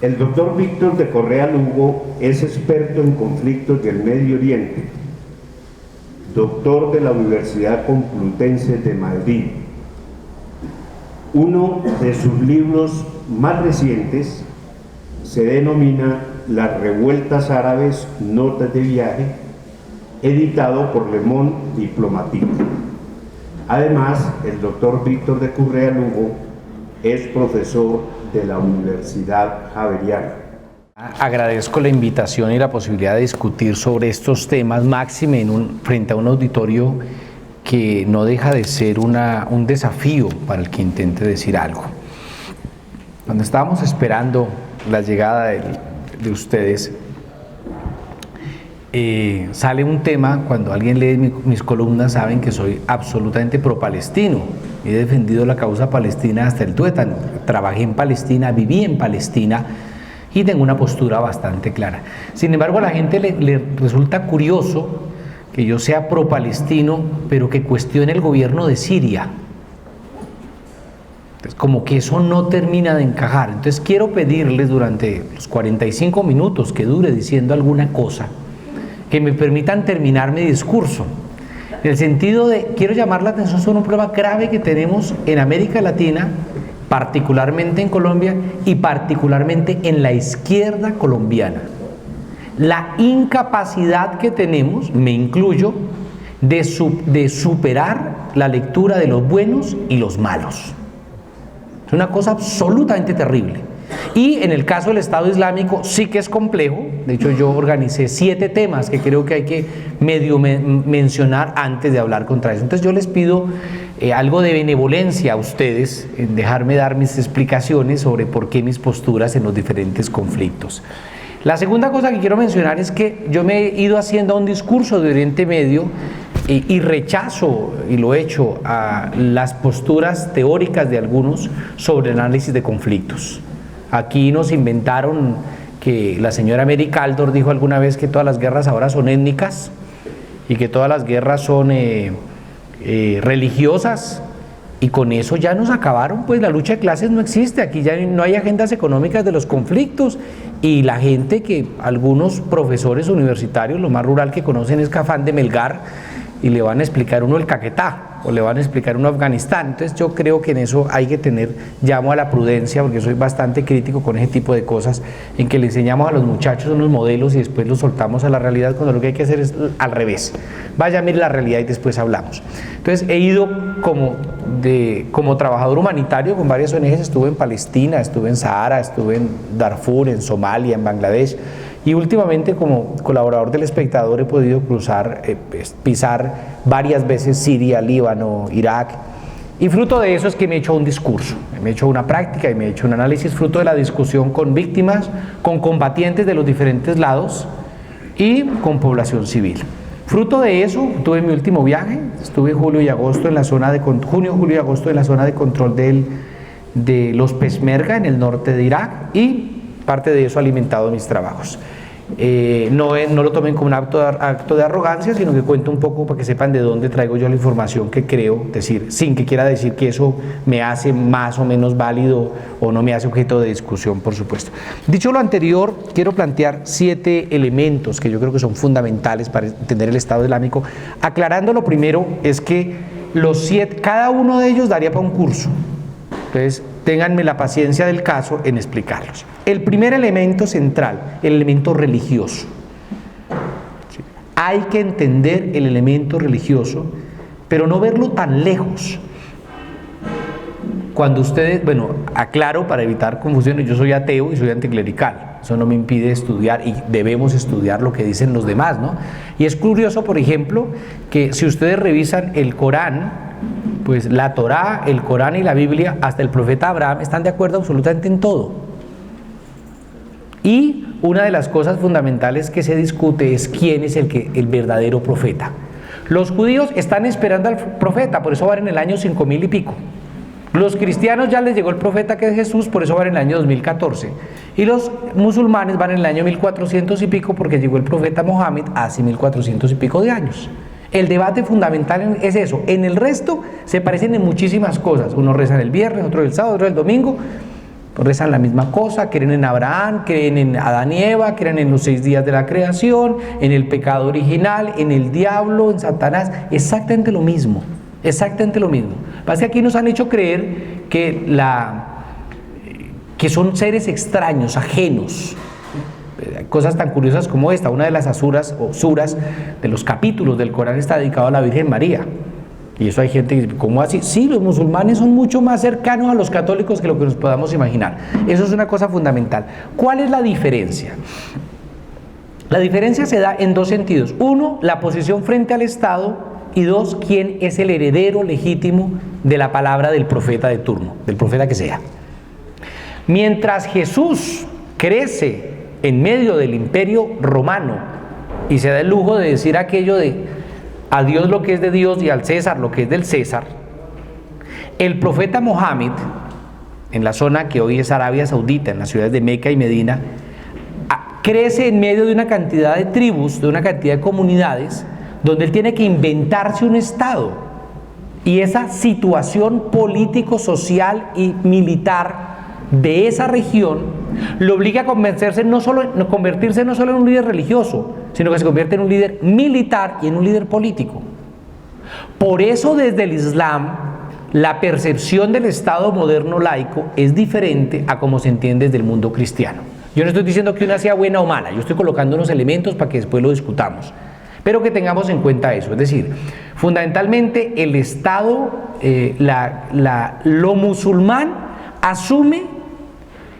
El doctor Víctor de Correa Lugo es experto en conflictos del Medio Oriente, doctor de la Universidad Complutense de Madrid. Uno de sus libros más recientes se denomina Las revueltas árabes, notas de viaje, editado por Le Monde Diplomatique. Además, el doctor Víctor de Correa Lugo es profesor de la Universidad Javeriana. Agradezco la invitación y la posibilidad de discutir sobre estos temas, máxime frente a un auditorio que no deja de ser un desafío para el que intente decir algo. Cuando estábamos esperando la llegada de ustedes, sale un tema. Cuando alguien lee mis columnas saben que soy absolutamente pro-palestino. He defendido la causa palestina hasta el tuétano. Trabajé en Palestina, viví en Palestina y tengo una postura bastante clara. Sin embargo, a la gente le resulta curioso que yo sea pro-palestino, pero que cuestione el gobierno de Siria. Entonces, como que eso no termina de encajar. Entonces quiero pedirles durante los 45 minutos que dure diciendo alguna cosa, que me permitan terminar mi discurso. En el sentido de, quiero llamar la atención sobre un problema grave que tenemos en América Latina, particularmente en Colombia y particularmente en la izquierda colombiana. La incapacidad que tenemos, me incluyo, de superar la lectura de los buenos y los malos. Es una cosa absolutamente terrible. Y en el caso del Estado Islámico sí que es complejo. De hecho, yo organicé 7 temas que creo que hay que medio mencionar antes de hablar contra eso. Entonces yo les pido algo de benevolencia a ustedes en dejarme dar mis explicaciones sobre por qué mis posturas en los diferentes conflictos. La segunda cosa que quiero mencionar es que yo me he ido haciendo un discurso de Oriente Medio y rechazo, y lo he hecho, a las posturas teóricas de algunos sobre el análisis de conflictos. Aquí nos inventaron que la señora Mary Kaldor dijo alguna vez que todas las guerras ahora son étnicas y que todas las guerras son religiosas, y con eso ya nos acabaron. Pues la lucha de clases no existe, aquí ya no hay agendas económicas de los conflictos, y la gente, que algunos profesores universitarios, lo más rural que conocen es Cafán de Melgar, y le van a explicar uno el Caquetá, o le van a explicar uno Afganistán. Entonces yo creo que en eso hay que llamo a la prudencia, porque soy bastante crítico con ese tipo de cosas, en que le enseñamos a los muchachos unos modelos y después los soltamos a la realidad, cuando lo que hay que hacer es al revés. Vaya a mirar la realidad y después hablamos. Entonces he ido como trabajador humanitario con varias ONGs, estuve en Palestina, estuve en Sahara, estuve en Darfur, en Somalia, en Bangladesh, y últimamente como colaborador del Espectador he podido pisar varias veces Siria, Líbano, Irak, y fruto de eso es que me he hecho un discurso, me he hecho una práctica y me he hecho un análisis fruto de la discusión con víctimas, con combatientes de los diferentes lados y con población civil. Fruto de eso tuve mi último viaje, estuve junio, julio y agosto en la zona de control de los Peshmerga en el norte de Irak, y parte de eso ha alimentado mis trabajos. No lo tomen como un acto de arrogancia, sino que cuento un poco para que sepan de dónde traigo yo la información que creo decir, sin que quiera decir que eso me hace más o menos válido o no me hace objeto de discusión, por supuesto. Dicho lo anterior, quiero plantear 7 elementos que yo creo que son fundamentales para entender el Estado Islámico. Aclarando, lo primero es que cada uno de ellos daría para un curso. Entonces, ténganme la paciencia del caso en explicarlos. El primer elemento central, el elemento religioso. Hay que entender el elemento religioso, pero no verlo tan lejos. Cuando ustedes, aclaro para evitar confusiones, yo soy ateo y soy anticlerical. Eso no me impide estudiar, y debemos estudiar lo que dicen los demás, ¿no? Y es curioso, por ejemplo, que si ustedes revisan el Corán, pues la Torá, el Corán y la Biblia, hasta el profeta Abraham, están de acuerdo absolutamente en todo. Y una de las cosas fundamentales que se discute es quién es el verdadero profeta. Los judíos están esperando al profeta, por eso van en el año 5000 y pico. Los cristianos ya les llegó el profeta, que es Jesús, por eso van en el año 2014. Y los musulmanes van en el año 1400 y pico, porque llegó el profeta Mohammed hace 1400 y pico de años. El debate fundamental es eso. En el resto se parecen en muchísimas cosas. Uno reza el viernes, otro el sábado, otro el domingo, rezan la misma cosa, creen en Abraham, creen en Adán y Eva, creen en los 6 días de la creación, en el pecado original, en el diablo, en Satanás, exactamente lo mismo, exactamente lo mismo. Pasa que aquí nos han hecho creer que son seres extraños, ajenos. Cosas tan curiosas como esta, una de las suras de los capítulos del Corán está dedicado a la Virgen María. Y eso hay gente que dice, ¿cómo así? Sí, los musulmanes son mucho más cercanos a los católicos que lo que nos podamos imaginar. Eso es una cosa fundamental. ¿Cuál es la diferencia? La diferencia se da en 2 sentidos. 1, la posición frente al Estado, y 2, quién es el heredero legítimo de la palabra del profeta de turno, del profeta que sea. Mientras Jesús crece en medio del imperio romano y se da el lujo de decir aquello de a Dios lo que es de Dios y al César lo que es del César, el profeta Mohammed, en la zona que hoy es Arabia Saudita, en las ciudades de Meca y Medina, crece en medio de una cantidad de tribus, de una cantidad de comunidades, donde él tiene que inventarse un Estado. Y esa situación político, social y militar de esa región lo obliga a convertirse no solo en un líder religioso, sino que se convierte en un líder militar y en un líder político. Por eso desde el Islam la percepción del Estado moderno laico es diferente a como se entiende desde el mundo cristiano. Yo no estoy diciendo que una sea buena o mala, yo estoy colocando unos elementos para que después lo discutamos, pero que tengamos en cuenta eso. Es decir, fundamentalmente el Estado, lo musulmán asume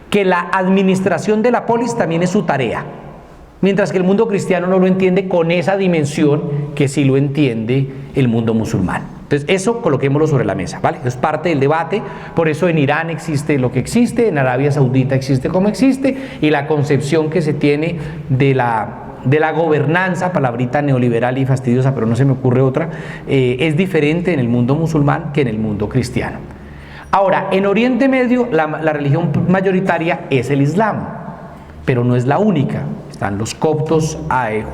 que la administración de la polis también es su tarea, mientras que el mundo cristiano no lo entiende con esa dimensión que sí lo entiende el mundo musulmán. Entonces eso coloquémoslo sobre la mesa, ¿vale? Es parte del debate, por eso en Irán existe lo que existe, en Arabia Saudita existe como existe, y la concepción que se tiene de la gobernanza, palabrita neoliberal y fastidiosa, pero no se me ocurre otra, es diferente en el mundo musulmán que en el mundo cristiano. Ahora, en Oriente Medio la religión mayoritaria es el Islam, pero no es la única. Están los coptos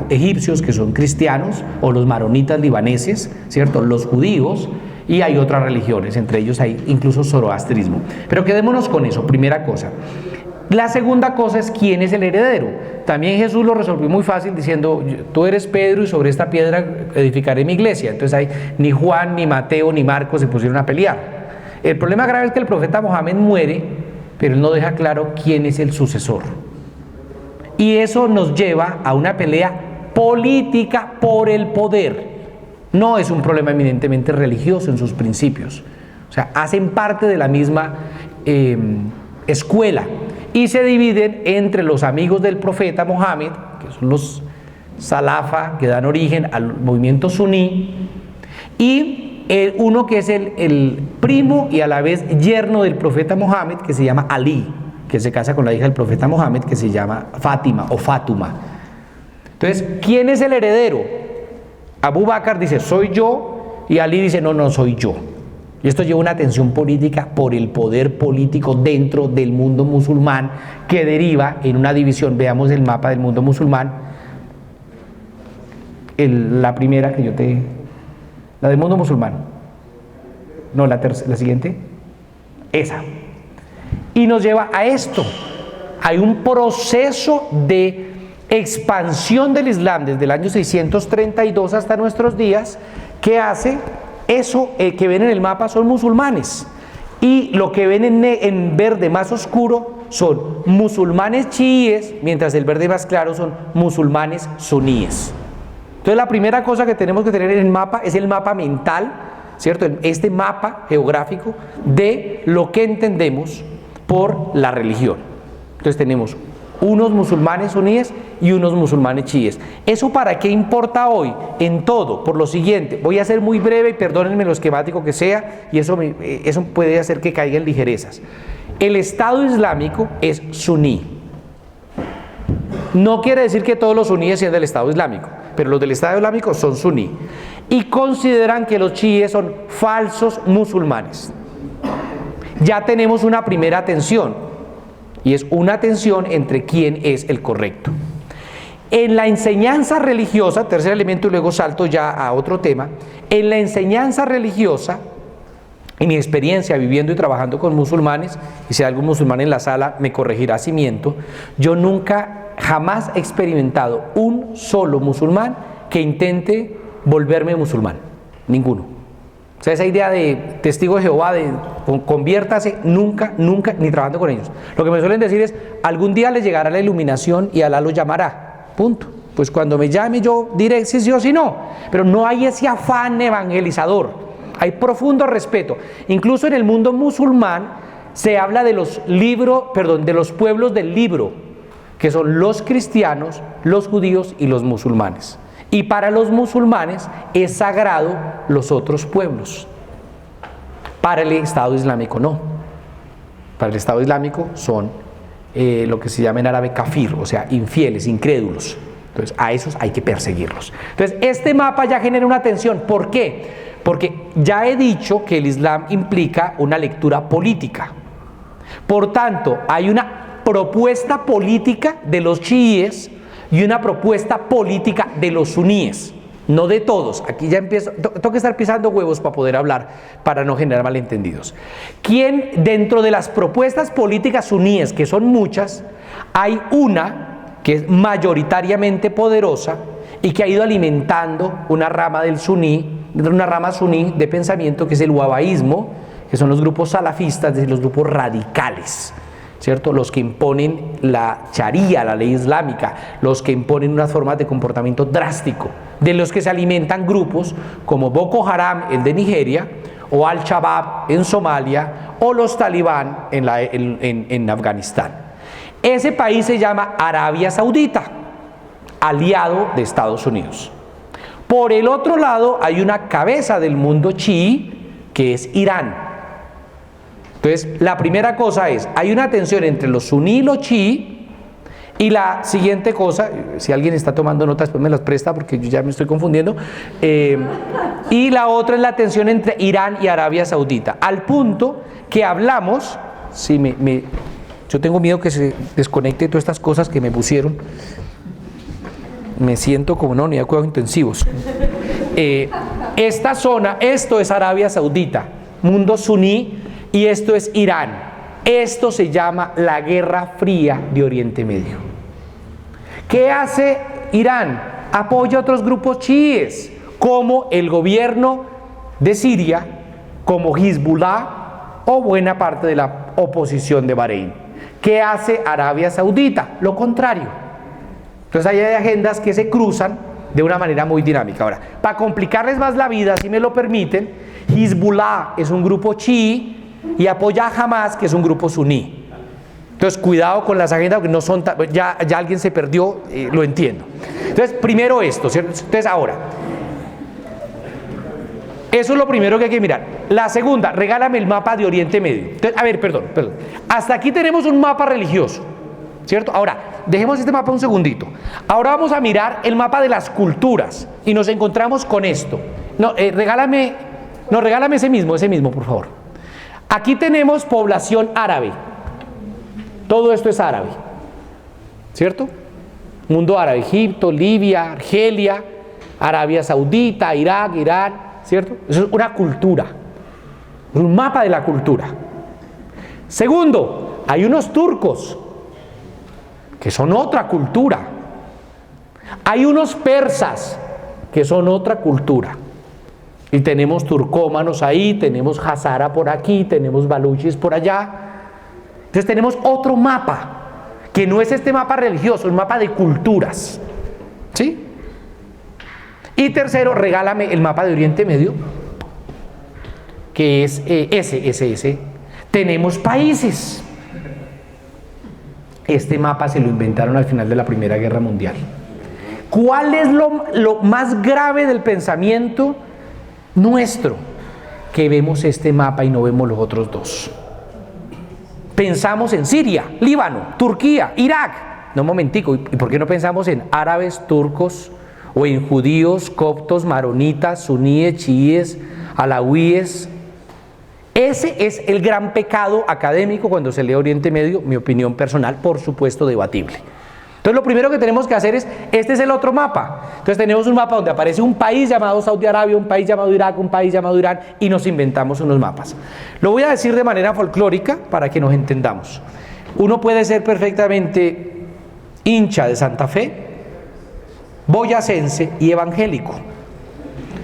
egipcios, que son cristianos, o los maronitas libaneses, ¿cierto? Los judíos, y hay otras religiones, entre ellos hay incluso zoroastrismo. Pero quedémonos con eso, primera cosa. La segunda cosa es quién es el heredero. También Jesús lo resolvió muy fácil diciendo, tú eres Pedro y sobre esta piedra edificaré mi iglesia. Entonces ahí ni Juan, ni Mateo, ni Marcos se pusieron a pelear. El problema grave es que el profeta Mohammed muere, pero él no deja claro quién es el sucesor. Y eso nos lleva a una pelea política por el poder. No es un problema eminentemente religioso en sus principios. O sea, hacen parte de la misma escuela y se dividen entre los amigos del profeta Mohammed, que son los Salafa, que dan origen al movimiento suní, y uno que es el primo y a la vez yerno del profeta Mohammed, que se llama Ali, que se casa con la hija del profeta Mohammed, que se llama Fátima o Fátuma. Entonces, ¿quién es el heredero? Abu Bakr dice, soy yo, y Ali dice, no, soy yo. Y esto lleva una tensión política por el poder político dentro del mundo musulmán, que deriva en una división. Veamos el mapa del mundo musulmán. La primera que la del mundo musulmán. No, la siguiente. Esa. Y nos lleva a esto. Hay un proceso de expansión del Islam desde el año 632 hasta nuestros días que hace eso que ven en el mapa son musulmanes. Y lo que ven en verde más oscuro son musulmanes chiíes, mientras el verde más claro son musulmanes suníes. Entonces la primera cosa que tenemos que tener en el mapa es el mapa mental, ¿cierto? Este mapa geográfico de lo que entendemos por la religión. Entonces tenemos unos musulmanes suníes y unos musulmanes chiíes. ¿Eso para qué importa hoy? En todo, por lo siguiente. Voy a ser muy breve y perdónenme lo esquemático que sea, y eso puede hacer que caigan ligerezas. El Estado Islámico es suní. No quiere decir que todos los suníes sean del Estado Islámico, pero los del Estado Islámico son suní. Y consideran que los chiíes son falsos musulmanes. Ya tenemos una primera tensión, y es una tensión entre quién es el correcto. En la enseñanza religiosa, tercer elemento y luego salto ya a otro tema, en la enseñanza religiosa y mi experiencia viviendo y trabajando con musulmanes, y si hay algún musulmán en la sala me corregirá si miento, yo jamás he experimentado un solo musulmán que intente volverme musulmán, ninguno. O sea, esa idea de testigo de Jehová, de conviértase, nunca, ni trabajando con ellos. Lo que me suelen decir es, algún día les llegará la iluminación y Alá lo llamará, punto. Pues cuando me llame yo diré si sí o si no, pero no hay ese afán evangelizador. Hay profundo respeto. Incluso en el mundo musulmán se habla de los pueblos del libro, que son los cristianos, los judíos y los musulmanes. Y para los musulmanes es sagrado los otros pueblos. Para el Estado Islámico no. Para el Estado Islámico son lo que se llama en árabe kafir, o sea, infieles, incrédulos. Entonces, a esos hay que perseguirlos. Entonces, este mapa ya genera una tensión. ¿Por qué? Porque ya he dicho que el Islam implica una lectura política. Por tanto, hay una propuesta política de los chiíes y una propuesta política de los suníes. No de todos. Aquí ya empiezo, tengo que estar pisando huevos para poder hablar, para no generar malentendidos. ¿Quién dentro de las propuestas políticas suníes, que son muchas, hay una que es mayoritariamente poderosa y que ha ido alimentando una rama suní de pensamiento, que es el wahabiismo, que son los grupos salafistas, es decir, los grupos radicales, ¿cierto? Los que imponen la sharia, la ley islámica, los que imponen unas formas de comportamiento drástico, de los que se alimentan grupos como Boko Haram, el de Nigeria, o Al-Shabaab en Somalia, o los talibán en Afganistán. Ese país se llama Arabia Saudita, aliado de Estados Unidos. Por el otro lado hay una cabeza del mundo chií, que es Irán. Entonces, la primera cosa es, hay una tensión entre los suní y los chií, y la siguiente cosa, si alguien está tomando notas, después me las presta porque yo ya me estoy confundiendo, y la otra es la tensión entre Irán y Arabia Saudita, al punto que hablamos, yo tengo miedo que se desconecte todas estas cosas que me pusieron, me siento como no, ni de cuidados intensivos. Esta zona, esto es Arabia Saudita, mundo suní, y esto es Irán. Esto se llama la Guerra Fría de Oriente Medio. ¿Qué hace Irán? Apoya a otros grupos chiíes, como el gobierno de Siria, como Hezbollah o buena parte de la oposición de Bahrein. ¿Qué hace Arabia Saudita? Lo contrario. Entonces ahí hay agendas que se cruzan de una manera muy dinámica. Ahora, para complicarles más la vida, si me lo permiten, Hezbollah es un grupo chií y apoya a Hamas, que es un grupo suní. Entonces, cuidado con las agendas, porque no son ya alguien se perdió, lo entiendo. Entonces, primero esto, ¿cierto? Entonces, ahora, eso es lo primero que hay que mirar. La segunda, regálame el mapa de Oriente Medio. Entonces, a ver, perdón. Hasta aquí tenemos un mapa religioso, ¿cierto? Ahora, dejemos este mapa un segundito. Ahora vamos a mirar el mapa de las culturas y nos encontramos con esto. Regálame ese mismo, por favor. Aquí tenemos población árabe. Todo esto es árabe, ¿cierto? Mundo árabe, Egipto, Libia, Argelia, Arabia Saudita, Irak, Irán, ¿cierto? Eso es una cultura, un mapa de la cultura. Segundo, hay unos turcos, que son otra cultura. Hay unos persas, que son otra cultura. Y tenemos turcómanos ahí, tenemos hazara por aquí, tenemos baluchis por allá. Entonces tenemos otro mapa, que no es este mapa religioso, es un mapa de culturas. ¿Sí? Y tercero, regálame el mapa de Oriente Medio, que es ese. Tenemos países. Este mapa se lo inventaron al final de la Primera Guerra Mundial. ¿Cuál es lo más grave del pensamiento nuestro? Que vemos este mapa y no vemos los otros dos. Pensamos en Siria, Líbano, Turquía, Irak. No, un momentico, ¿y por qué no pensamos en árabes, turcos, o en judíos, coptos, maronitas, suníes, chiíes, alawíes? Ese es el gran pecado académico cuando se lee Oriente Medio, mi opinión personal, por supuesto, debatible. Entonces lo primero que tenemos que hacer es, este es el otro mapa. Entonces tenemos un mapa donde aparece un país llamado Saudi Arabia, un país llamado Irak, un país llamado Irán, y nos inventamos unos mapas. Lo voy a decir de manera folclórica para que nos entendamos. Uno puede ser perfectamente hincha de Santa Fe, boyacense y evangélico.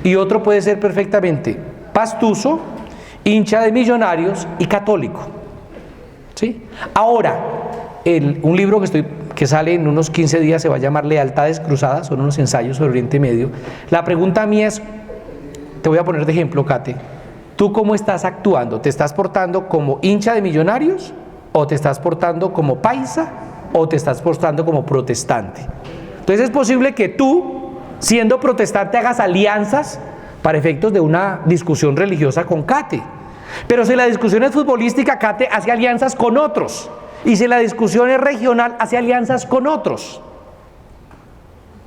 Y otro puede ser perfectamente pastuso, hincha de Millonarios y católico. ¿Sí? Ahora, un libro que sale en unos 15 días se va a llamar Lealtades Cruzadas, son unos ensayos sobre Oriente Medio. La pregunta mía es, te voy a poner de ejemplo, Kate, ¿tú cómo estás actuando? ¿Te estás portando como hincha de Millonarios? ¿O te estás portando como paisa? ¿O te estás portando como protestante? Entonces es posible que tú, siendo protestante, hagas alianzas para efectos de una discusión religiosa con Kate. Pero si la discusión es futbolística, Kate hace alianzas con otros. Y si la discusión es regional, hace alianzas con otros.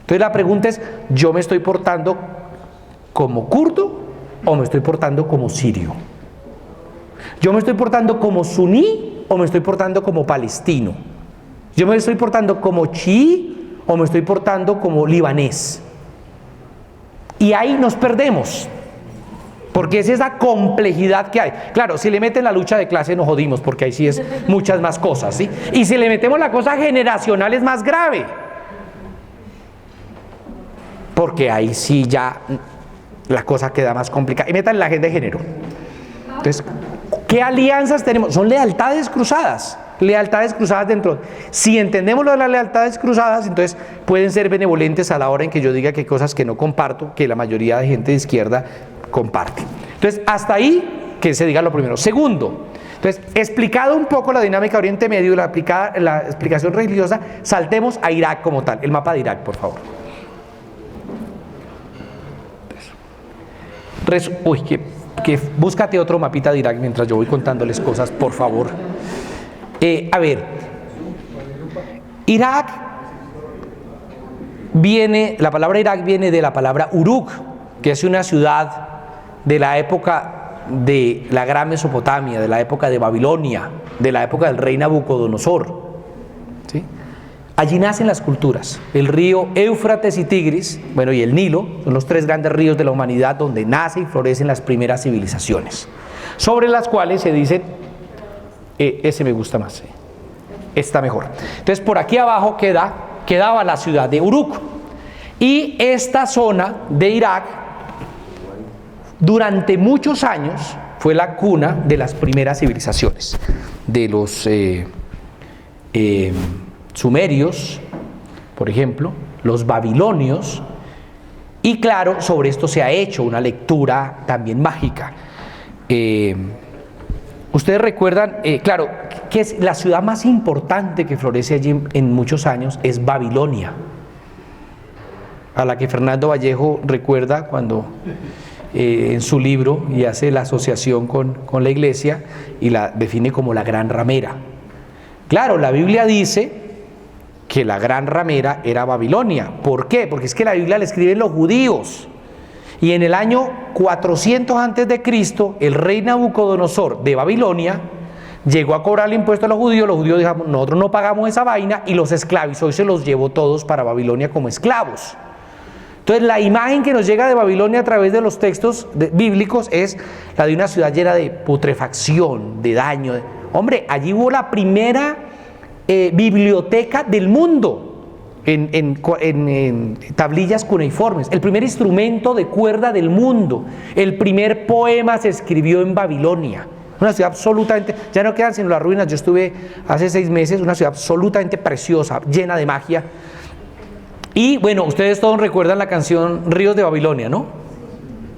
Entonces la pregunta es, ¿yo me estoy portando como kurdo o me estoy portando como sirio? ¿Yo me estoy portando como suní o me estoy portando como palestino? ¿Yo me estoy portando como chií o me estoy portando como libanés? Y ahí nos perdemos. Porque es esa complejidad que hay. Claro, si le meten la lucha de clase nos jodimos, porque ahí sí es muchas más cosas, ¿sí? Y si le metemos la cosa generacional es más grave. Porque ahí sí ya la cosa queda más complicada. Y metan la agenda de género. Entonces, ¿qué alianzas tenemos? Son lealtades cruzadas. Lealtades cruzadas dentro. Si entendemos lo de las lealtades cruzadas, entonces pueden ser benevolentes a la hora en que yo diga que hay cosas que no comparto, que la mayoría de gente de izquierda comparte. Entonces, hasta ahí que se diga lo primero. Segundo, entonces, explicado un poco la dinámica de Oriente Medio, la explicación religiosa, saltemos a Irak como tal. El mapa de Irak, por favor. Uy, que búscate otro mapita de Irak mientras yo voy contándoles cosas, por favor. A ver, Irak la palabra Irak viene de la palabra Uruk, que es una ciudad de la época de la Gran Mesopotamia, de la época de Babilonia, de la época del rey Nabucodonosor. ¿Sí? Allí nacen las culturas. El río Éufrates y Tigris, bueno, y el Nilo, son los tres grandes ríos de la humanidad donde nacen y florecen las primeras civilizaciones, sobre las cuales se dice, ese me gusta más, está mejor. Entonces, por aquí abajo quedaba la ciudad de Uruk. Y esta zona de Irak, durante muchos años, fue la cuna de las primeras civilizaciones, de los sumerios, por ejemplo, los babilonios, y claro, sobre esto se ha hecho una lectura también mágica. Ustedes recuerdan, claro, que es la ciudad más importante que florece allí en muchos años, es Babilonia, a la que Fernando Vallejo recuerda cuando en su libro y hace la asociación con la iglesia y la define como la gran ramera. Claro, la Biblia dice que la gran ramera era Babilonia. ¿Por qué? Porque es que la Biblia la escriben los judíos. Y en el año 400 a.C., el rey Nabucodonosor de Babilonia llegó a cobrar el impuesto a los judíos dijeron, nosotros no pagamos esa vaina, y los esclavizó y se los llevó todos para Babilonia como esclavos. Entonces la imagen que nos llega de Babilonia a través de los textos bíblicos es la de una ciudad llena de putrefacción, de daño. Hombre, allí hubo la primera biblioteca del mundo. En tablillas cuneiformes, el primer instrumento de cuerda del mundo, el primer poema se escribió en Babilonia, una ciudad absolutamente, ya no quedan sino las ruinas. Yo estuve hace 6 meses, una ciudad absolutamente preciosa, llena de magia. Y bueno, ustedes todos recuerdan la canción Ríos de Babilonia, ¿no?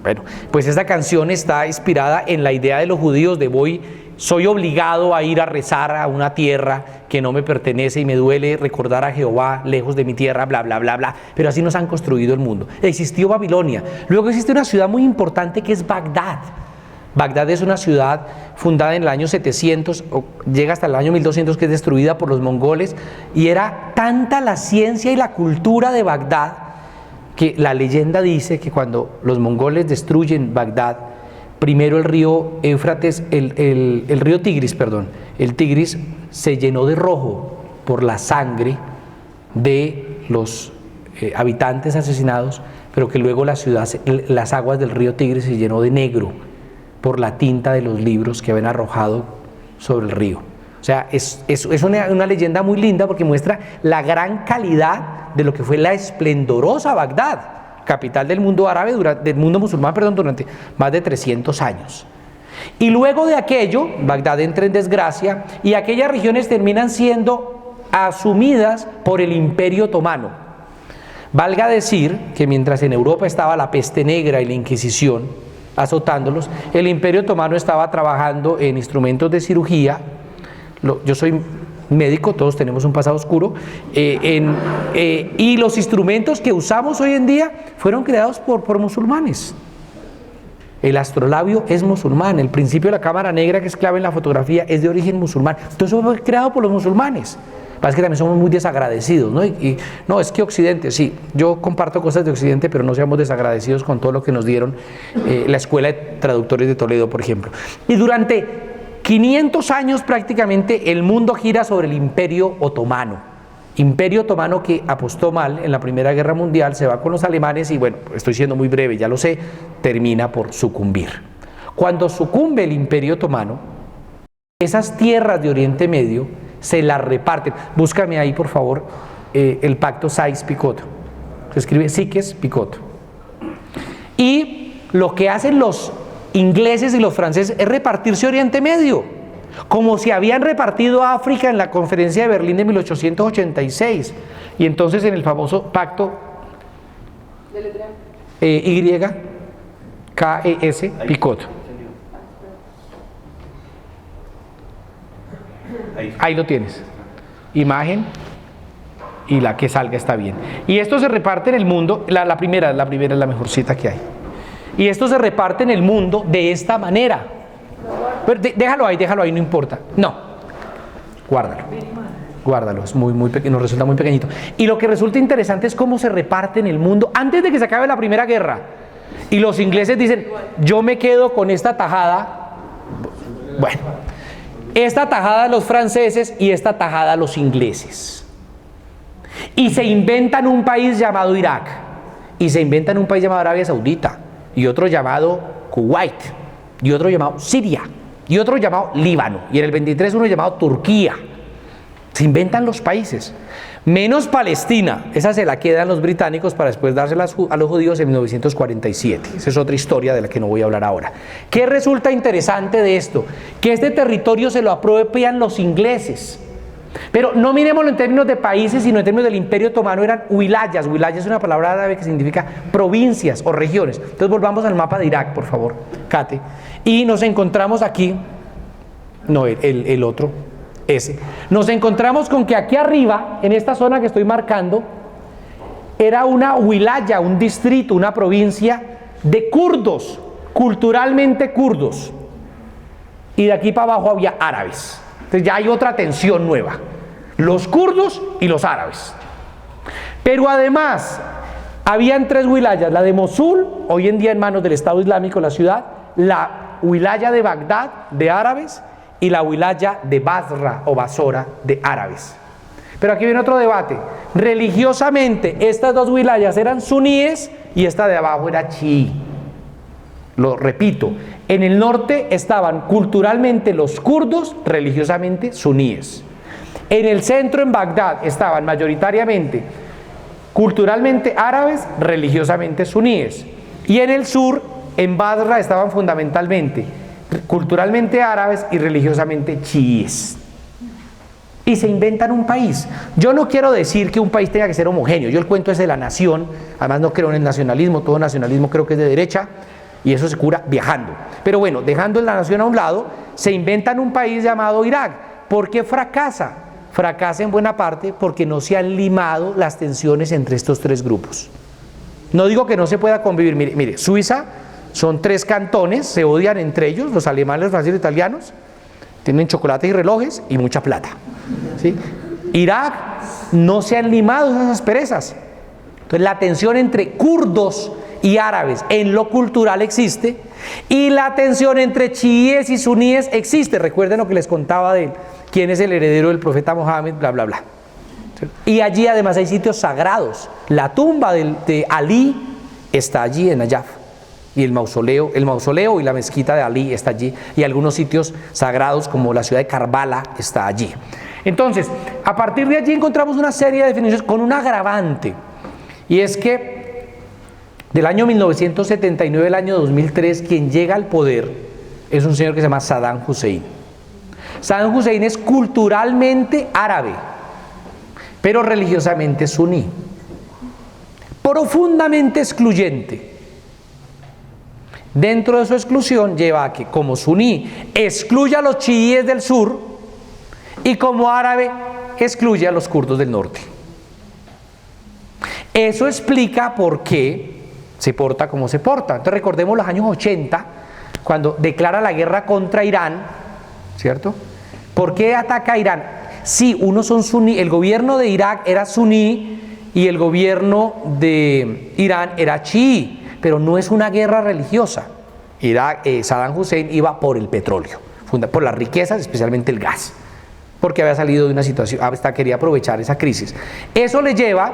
Bueno, pues esta canción está inspirada en la idea de los judíos de soy obligado a ir a rezar a una tierra que no me pertenece y me duele recordar a Jehová lejos de mi tierra, bla, bla, bla, bla. Pero así nos han construido el mundo. Existió Babilonia. Luego existe una ciudad muy importante que es Bagdad. Bagdad es una ciudad fundada en el año 700, llega hasta el año 1200, que es destruida por los mongoles. Y era tanta la ciencia y la cultura de Bagdad que la leyenda dice que cuando los mongoles destruyen Bagdad, primero el río Éufrates, el río Tigris, perdón, el Tigris se llenó de rojo por la sangre de los habitantes asesinados, pero que luego la ciudad, las aguas del río Tigre se llenó de negro por la tinta de los libros que habían arrojado sobre el río. O sea, es una leyenda muy linda porque muestra la gran calidad de lo que fue la esplendorosa Bagdad, capital del mundo árabe, del mundo musulmán, perdón, durante más de 300 años. Y luego de aquello, Bagdad entra en desgracia y aquellas regiones terminan siendo asumidas por el Imperio Otomano. Valga decir que mientras en Europa estaba la peste negra y la Inquisición azotándolos, el Imperio Otomano estaba trabajando en instrumentos de cirugía. Yo soy médico, todos tenemos un pasado oscuro, y los instrumentos que usamos hoy en día fueron creados por musulmanes. El astrolabio es musulmán, el principio de la cámara negra que es clave en la fotografía es de origen musulmán. Todo eso fue creado por los musulmanes. Pasa que también somos muy desagradecidos, ¿no? No, es que Occidente, sí, yo comparto cosas de Occidente, pero no seamos desagradecidos con todo lo que nos dieron la Escuela de Traductores de Toledo, por ejemplo. Y durante 500 años prácticamente el mundo gira sobre el Imperio Otomano. Imperio Otomano que apostó mal en la Primera Guerra Mundial, se va con los alemanes y bueno, estoy siendo muy breve, ya lo sé, termina por sucumbir. Cuando sucumbe el Imperio Otomano, esas tierras de Oriente Medio se las reparten. Búscame ahí, por favor, el pacto Sykes-Picot. Se escribe Sykes-Picot. Y lo que hacen los ingleses y los franceses es repartirse Oriente Medio, como se habían repartido África en la conferencia de Berlín de 1886. Y entonces en el famoso pacto Y-K-E-S-Picot. Ahí lo tienes. Imagen y la que salga está bien. Y esto se reparte en el mundo, la primera es la mejor cita que hay. Y esto se reparte en el mundo de esta manera. Pero déjalo ahí, no importa. No, guárdalo, es muy pequeño, nos resulta muy pequeñito. Y lo que resulta interesante es cómo se reparte en el mundo antes de que se acabe la Primera Guerra. Y los ingleses dicen, yo me quedo con esta tajada. Bueno, esta tajada los franceses y esta tajada los ingleses. Y se inventan un país llamado Irak. Y se inventan un país llamado Arabia Saudita. Y otro llamado Kuwait. Y otro llamado Siria. Y otro llamado Líbano. Y en el 23 uno llamado Turquía. Se inventan los países. Menos Palestina. Esa se la quedan los británicos para después dársela a los judíos en 1947. Esa es otra historia de la que no voy a hablar ahora. ¿Qué resulta interesante de esto? Que este territorio se lo apropian los ingleses. Pero no miremoslo en términos de países, sino en términos del Imperio Otomano. Eran wilayas. Wilaya es una palabra árabe que significa provincias o regiones. Entonces volvamos al mapa de Irak, por favor, Kate. Y nos encontramos aquí, no, el otro, ese. Nos encontramos con que aquí arriba, en esta zona que estoy marcando, era una wilaya, un distrito, una provincia de kurdos, culturalmente kurdos. Y de aquí para abajo había árabes. Entonces ya hay otra tensión nueva, los kurdos y los árabes. Pero además, habían tres wilayas, la de Mosul, hoy en día en manos del Estado Islámico, la ciudad, la wilaya de Bagdad, de árabes, y la wilaya de Basra o Basora, de árabes. Pero aquí viene otro debate. Religiosamente, estas dos wilayas eran suníes y esta de abajo era chií. Lo repito, en el norte estaban culturalmente los kurdos, religiosamente suníes. En el centro, en Bagdad, estaban mayoritariamente culturalmente árabes, religiosamente suníes. Y en el sur, en Basra, estaban fundamentalmente culturalmente árabes y religiosamente chiíes. Y se inventan un país. Yo no quiero decir que un país tenga que ser homogéneo. Yo el cuento es de la nación. Además no creo en el nacionalismo. Todo nacionalismo creo que es de derecha. Y eso se cura viajando. Pero bueno, dejando la nación a un lado, se inventan un país llamado Irak. ¿Por qué fracasa? Fracasa en buena parte porque no se han limado las tensiones entre estos tres grupos. No digo que no se pueda convivir. Mire, Suiza son tres cantones, se odian entre ellos, los alemanes, los franceses, los italianos. Tienen chocolates y relojes y mucha plata. ¿Sí? Irak no se han limado esas asperezas. Entonces la tensión entre kurdos y árabes en lo cultural existe, y la tensión entre chiíes y suníes existe. Recuerden lo que les contaba de quién es el heredero del profeta Mohammed, bla bla bla. Y allí además hay sitios sagrados. La tumba de Ali está allí en Nayaf. Y el mausoleo y la mezquita de Ali está allí. Y algunos sitios sagrados como la ciudad de Karbala está allí. Entonces, a partir de allí encontramos una serie de definiciones con un agravante. Y es que del año 1979 al año 2003, quien llega al poder es un señor que se llama Saddam Hussein. Saddam Hussein es culturalmente árabe, pero religiosamente suní, profundamente excluyente. Dentro de su exclusión lleva a que como suní excluye a los chiíes del sur y como árabe excluye a los kurdos del norte. Eso explica por qué se porta como se porta. Entonces recordemos los años 80, cuando declara la guerra contra Irán, ¿cierto? ¿Por qué ataca a Irán? Sí, unos son suní, el gobierno de Irak era suní y el gobierno de Irán era chií, pero no es una guerra religiosa. Saddam Hussein iba por el petróleo, por las riquezas, especialmente el gas, porque había salido de una situación, hasta quería aprovechar esa crisis. Eso le lleva,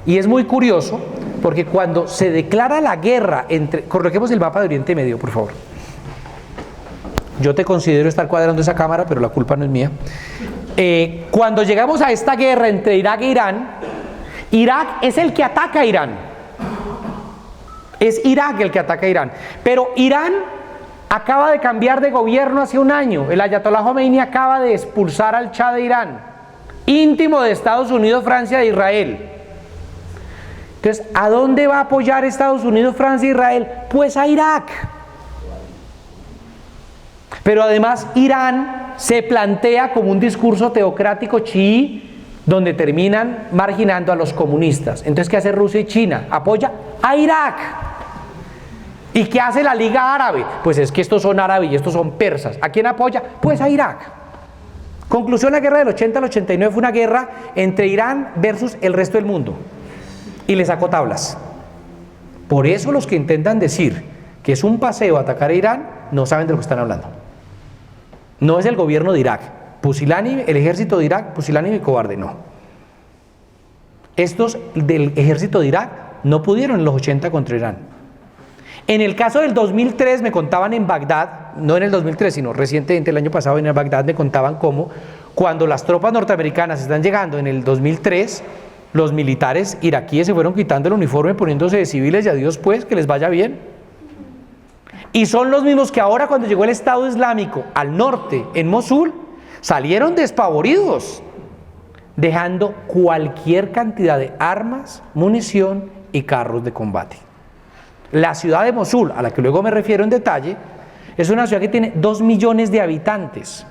y es muy curioso, porque cuando se declara la guerra coloquemos el mapa de Oriente Medio, por favor. Yo te considero estar cuadrando esa cámara, pero la culpa no es mía. Cuando llegamos a esta guerra entre Irak e Irán, Irak es el que ataca a Irán. Es Irak el que ataca a Irán. Pero Irán acaba de cambiar de gobierno hace un año. El Ayatollah Khomeini acaba de expulsar al Shah de Irán, íntimo de Estados Unidos, Francia e Israel. Entonces, ¿a dónde va a apoyar Estados Unidos, Francia e Israel? Pues a Irak. Pero además Irán se plantea como un discurso teocrático chií, donde terminan marginando a los comunistas. Entonces, ¿qué hace Rusia y China? Apoya a Irak. ¿Y qué hace la Liga Árabe? Pues es que estos son árabes y estos son persas. ¿A quién apoya? Pues a Irak. Conclusión, la guerra del 80 al 89 fue una guerra entre Irán versus el resto del mundo. Y le sacó tablas. Por eso los que intentan decir que es un paseo atacar a Irán, no saben de lo que están hablando. No es el gobierno de Irak, pusilánime, el ejército de Irak, pusilánime y cobarde, no. Estos del ejército de Irak no pudieron en los 80 contra Irán. En el caso del 2003 me contaban en Bagdad, no en el 2003, sino recientemente el año pasado en Bagdad me contaban cómo cuando las tropas norteamericanas están llegando en el 2003, los militares iraquíes se fueron quitando el uniforme, poniéndose de civiles y adiós pues, que les vaya bien. Y son los mismos que ahora cuando llegó el Estado Islámico al norte, en Mosul, salieron despavoridos, dejando cualquier cantidad de armas, munición y carros de combate. La ciudad de Mosul, a la que luego me refiero en detalle, es una ciudad que tiene 2 millones de habitantes.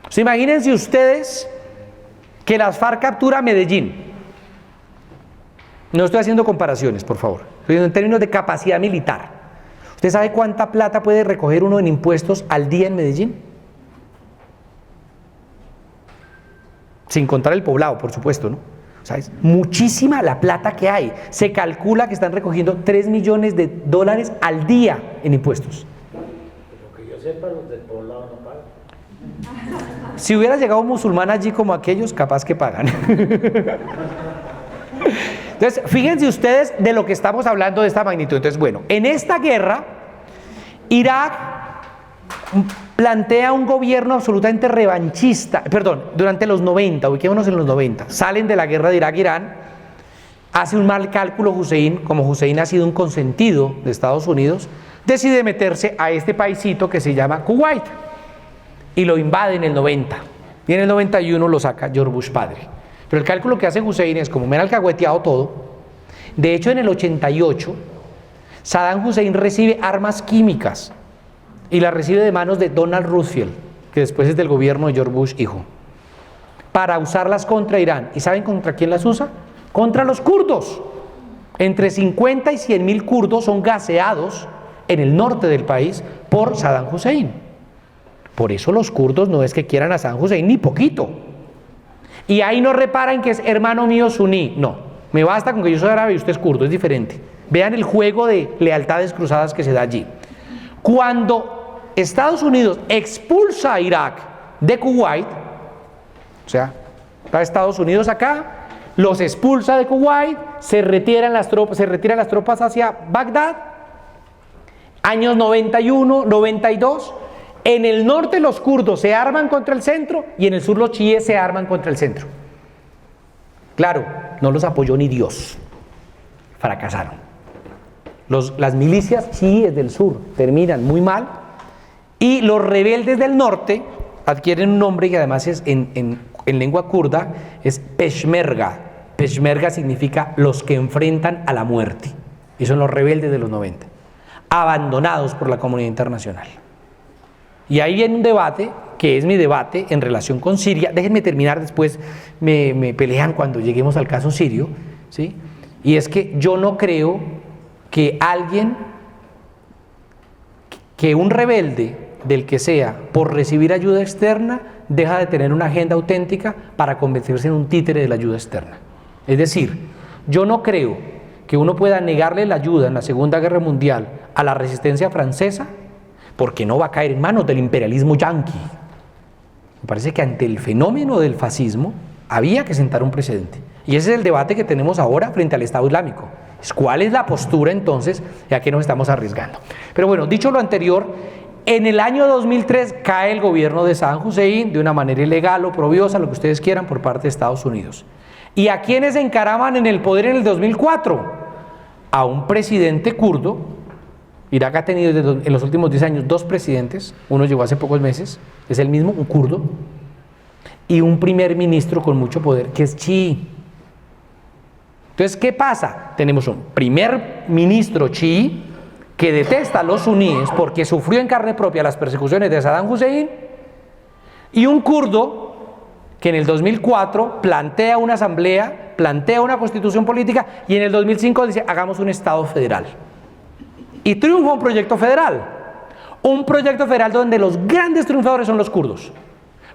O sea, imagínense ustedes que las FARC captura Medellín. No estoy haciendo comparaciones, por favor. Estoy en términos de capacidad militar. ¿Usted sabe cuánta plata puede recoger uno en impuestos al día en Medellín? Sin contar el poblado, por supuesto, ¿no? ¿Sabes? Muchísima la plata que hay. Se calcula que están recogiendo $3 millones al día en impuestos. Lo que yo sepa, los del poblado no pagan. Si hubiera llegado un musulmán allí como aquellos, capaz que pagan. Entonces, fíjense ustedes de lo que estamos hablando de esta magnitud. Entonces, bueno, en esta guerra, Irak plantea un gobierno absolutamente revanchista, durante los 90, ubiquémonos en los 90, salen de la guerra de Irak-Irán, hace un mal cálculo Hussein, como Hussein ha sido un consentido de Estados Unidos, decide meterse a este paisito que se llama Kuwait, y lo invade en el 90, y en el 91 lo saca George Bush padre. Pero el cálculo que hace Hussein es, como me han alcahueteado todo, de hecho en el 88, Saddam Hussein recibe armas químicas, y la recibe de manos de Donald Rumsfeld, que después es del gobierno de George Bush hijo, para usarlas contra Irán. ¿Y saben contra quién las usa? Contra los kurdos. Entre 50 y 100 mil kurdos son gaseados en el norte del país por Saddam Hussein. Por eso los kurdos no es que quieran a Saddam Hussein ni poquito. Y ahí no reparan que es hermano mío suní. No, me basta con que yo soy árabe y usted es kurdo, es diferente. Vean el juego de lealtades cruzadas que se da allí. Cuando Estados Unidos expulsa a Irak de Kuwait, o sea, Está Estados Unidos acá, los expulsa de Kuwait, se retiran las tropas hacia Bagdad. Años 91, 92, en el norte los kurdos se arman contra el centro y en el sur los chiíes se arman contra el centro. Claro, no los apoyó ni Dios, fracasaron. Las milicias chiíes del sur terminan muy mal y los rebeldes del norte adquieren un nombre que además es en lengua kurda, es Peshmerga. Peshmerga significa los que enfrentan a la muerte, y son los rebeldes de los 90. Abandonados por la comunidad internacional. Y ahí viene un debate, que es mi debate en relación con Siria. Déjenme terminar, después me pelean cuando lleguemos al caso sirio, ¿sí? Y es que yo no creo que un rebelde del que sea, por recibir ayuda externa, deja de tener una agenda auténtica para convertirse en un títere de la ayuda externa. Es decir, yo no creo que uno pueda negarle la ayuda en la Segunda Guerra Mundial a la resistencia francesa, porque no va a caer en manos del imperialismo yanqui. Me parece que ante el fenómeno del fascismo había que sentar un precedente. Y ese es el debate que tenemos ahora frente al Estado Islámico. ¿Cuál es la postura entonces y a qué nos estamos arriesgando? Pero bueno, dicho lo anterior, en el año 2003 cae el gobierno de Saddam Hussein de una manera ilegal, oprobiosa, lo que ustedes quieran, por parte de Estados Unidos. ¿Y a quiénes encaraman en el poder en el 2004? A un presidente kurdo. Irak ha tenido en los últimos 10 años 2 presidentes, uno llegó hace pocos meses, es el mismo, un kurdo, y un primer ministro con mucho poder, que es chií. Entonces, ¿qué pasa? Tenemos un primer ministro chií que detesta a los suníes porque sufrió en carne propia las persecuciones de Saddam Hussein, y un kurdo que en el 2004 plantea una asamblea, plantea una constitución política, y en el 2005 dice, hagamos un Estado federal. Y triunfa un proyecto federal donde los grandes triunfadores son los kurdos.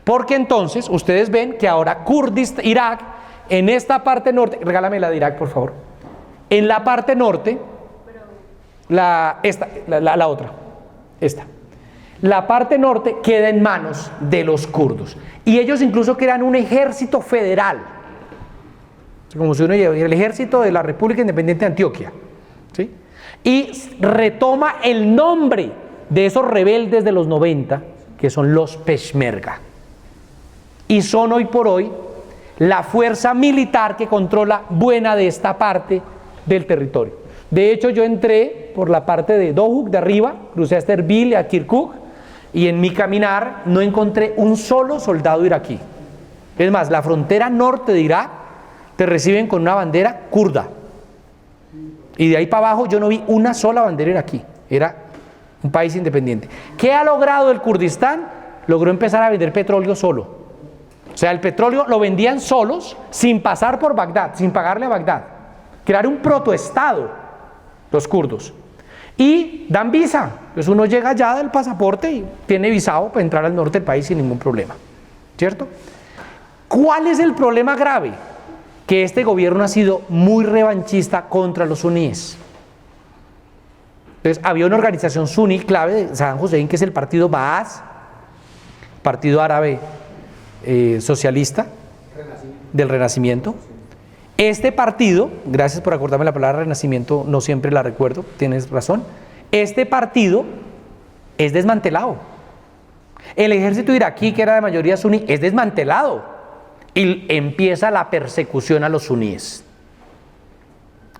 Porque entonces, ustedes ven que ahora Irak, en esta parte norte, regálame la de Irak, por favor. En la parte norte, la parte norte queda en manos de los kurdos. Y ellos incluso crean un ejército federal. Como si uno lleva el ejército de la República Independiente de Antioquia. ¿Sí? Y retoma el nombre de esos rebeldes de los 90, que son los Peshmerga. Y son hoy por hoy la fuerza militar que controla buena de esta parte del territorio. De hecho, yo entré por la parte de Dohuk, de arriba, crucé hasta Erbil y a Kirkuk, y en mi caminar no encontré un solo soldado iraquí. Es más, la frontera norte de Irak te reciben con una bandera kurda. Y de ahí para abajo yo no vi una sola bandera iraquí. Era un país independiente. ¿Qué ha logrado el Kurdistán? Logró empezar a vender petróleo solo. O sea, el petróleo lo vendían solos, sin pasar por Bagdad, sin pagarle a Bagdad. Crear un protoestado, los kurdos. Y dan visa. Pues uno llega allá del pasaporte y tiene visado para entrar al norte del país sin ningún problema. ¿Cierto? ¿Cuál es el problema grave? Que este gobierno ha sido muy revanchista contra los suníes. Entonces, había una organización suní clave de Saddam Hussein, que es el partido Baas, partido árabe socialista del Renacimiento. Este partido, gracias por acordarme la palabra Renacimiento, no siempre la recuerdo, tienes razón. Este partido es desmantelado. El ejército iraquí, que era de mayoría suní, es desmantelado. Y empieza la persecución a los suníes.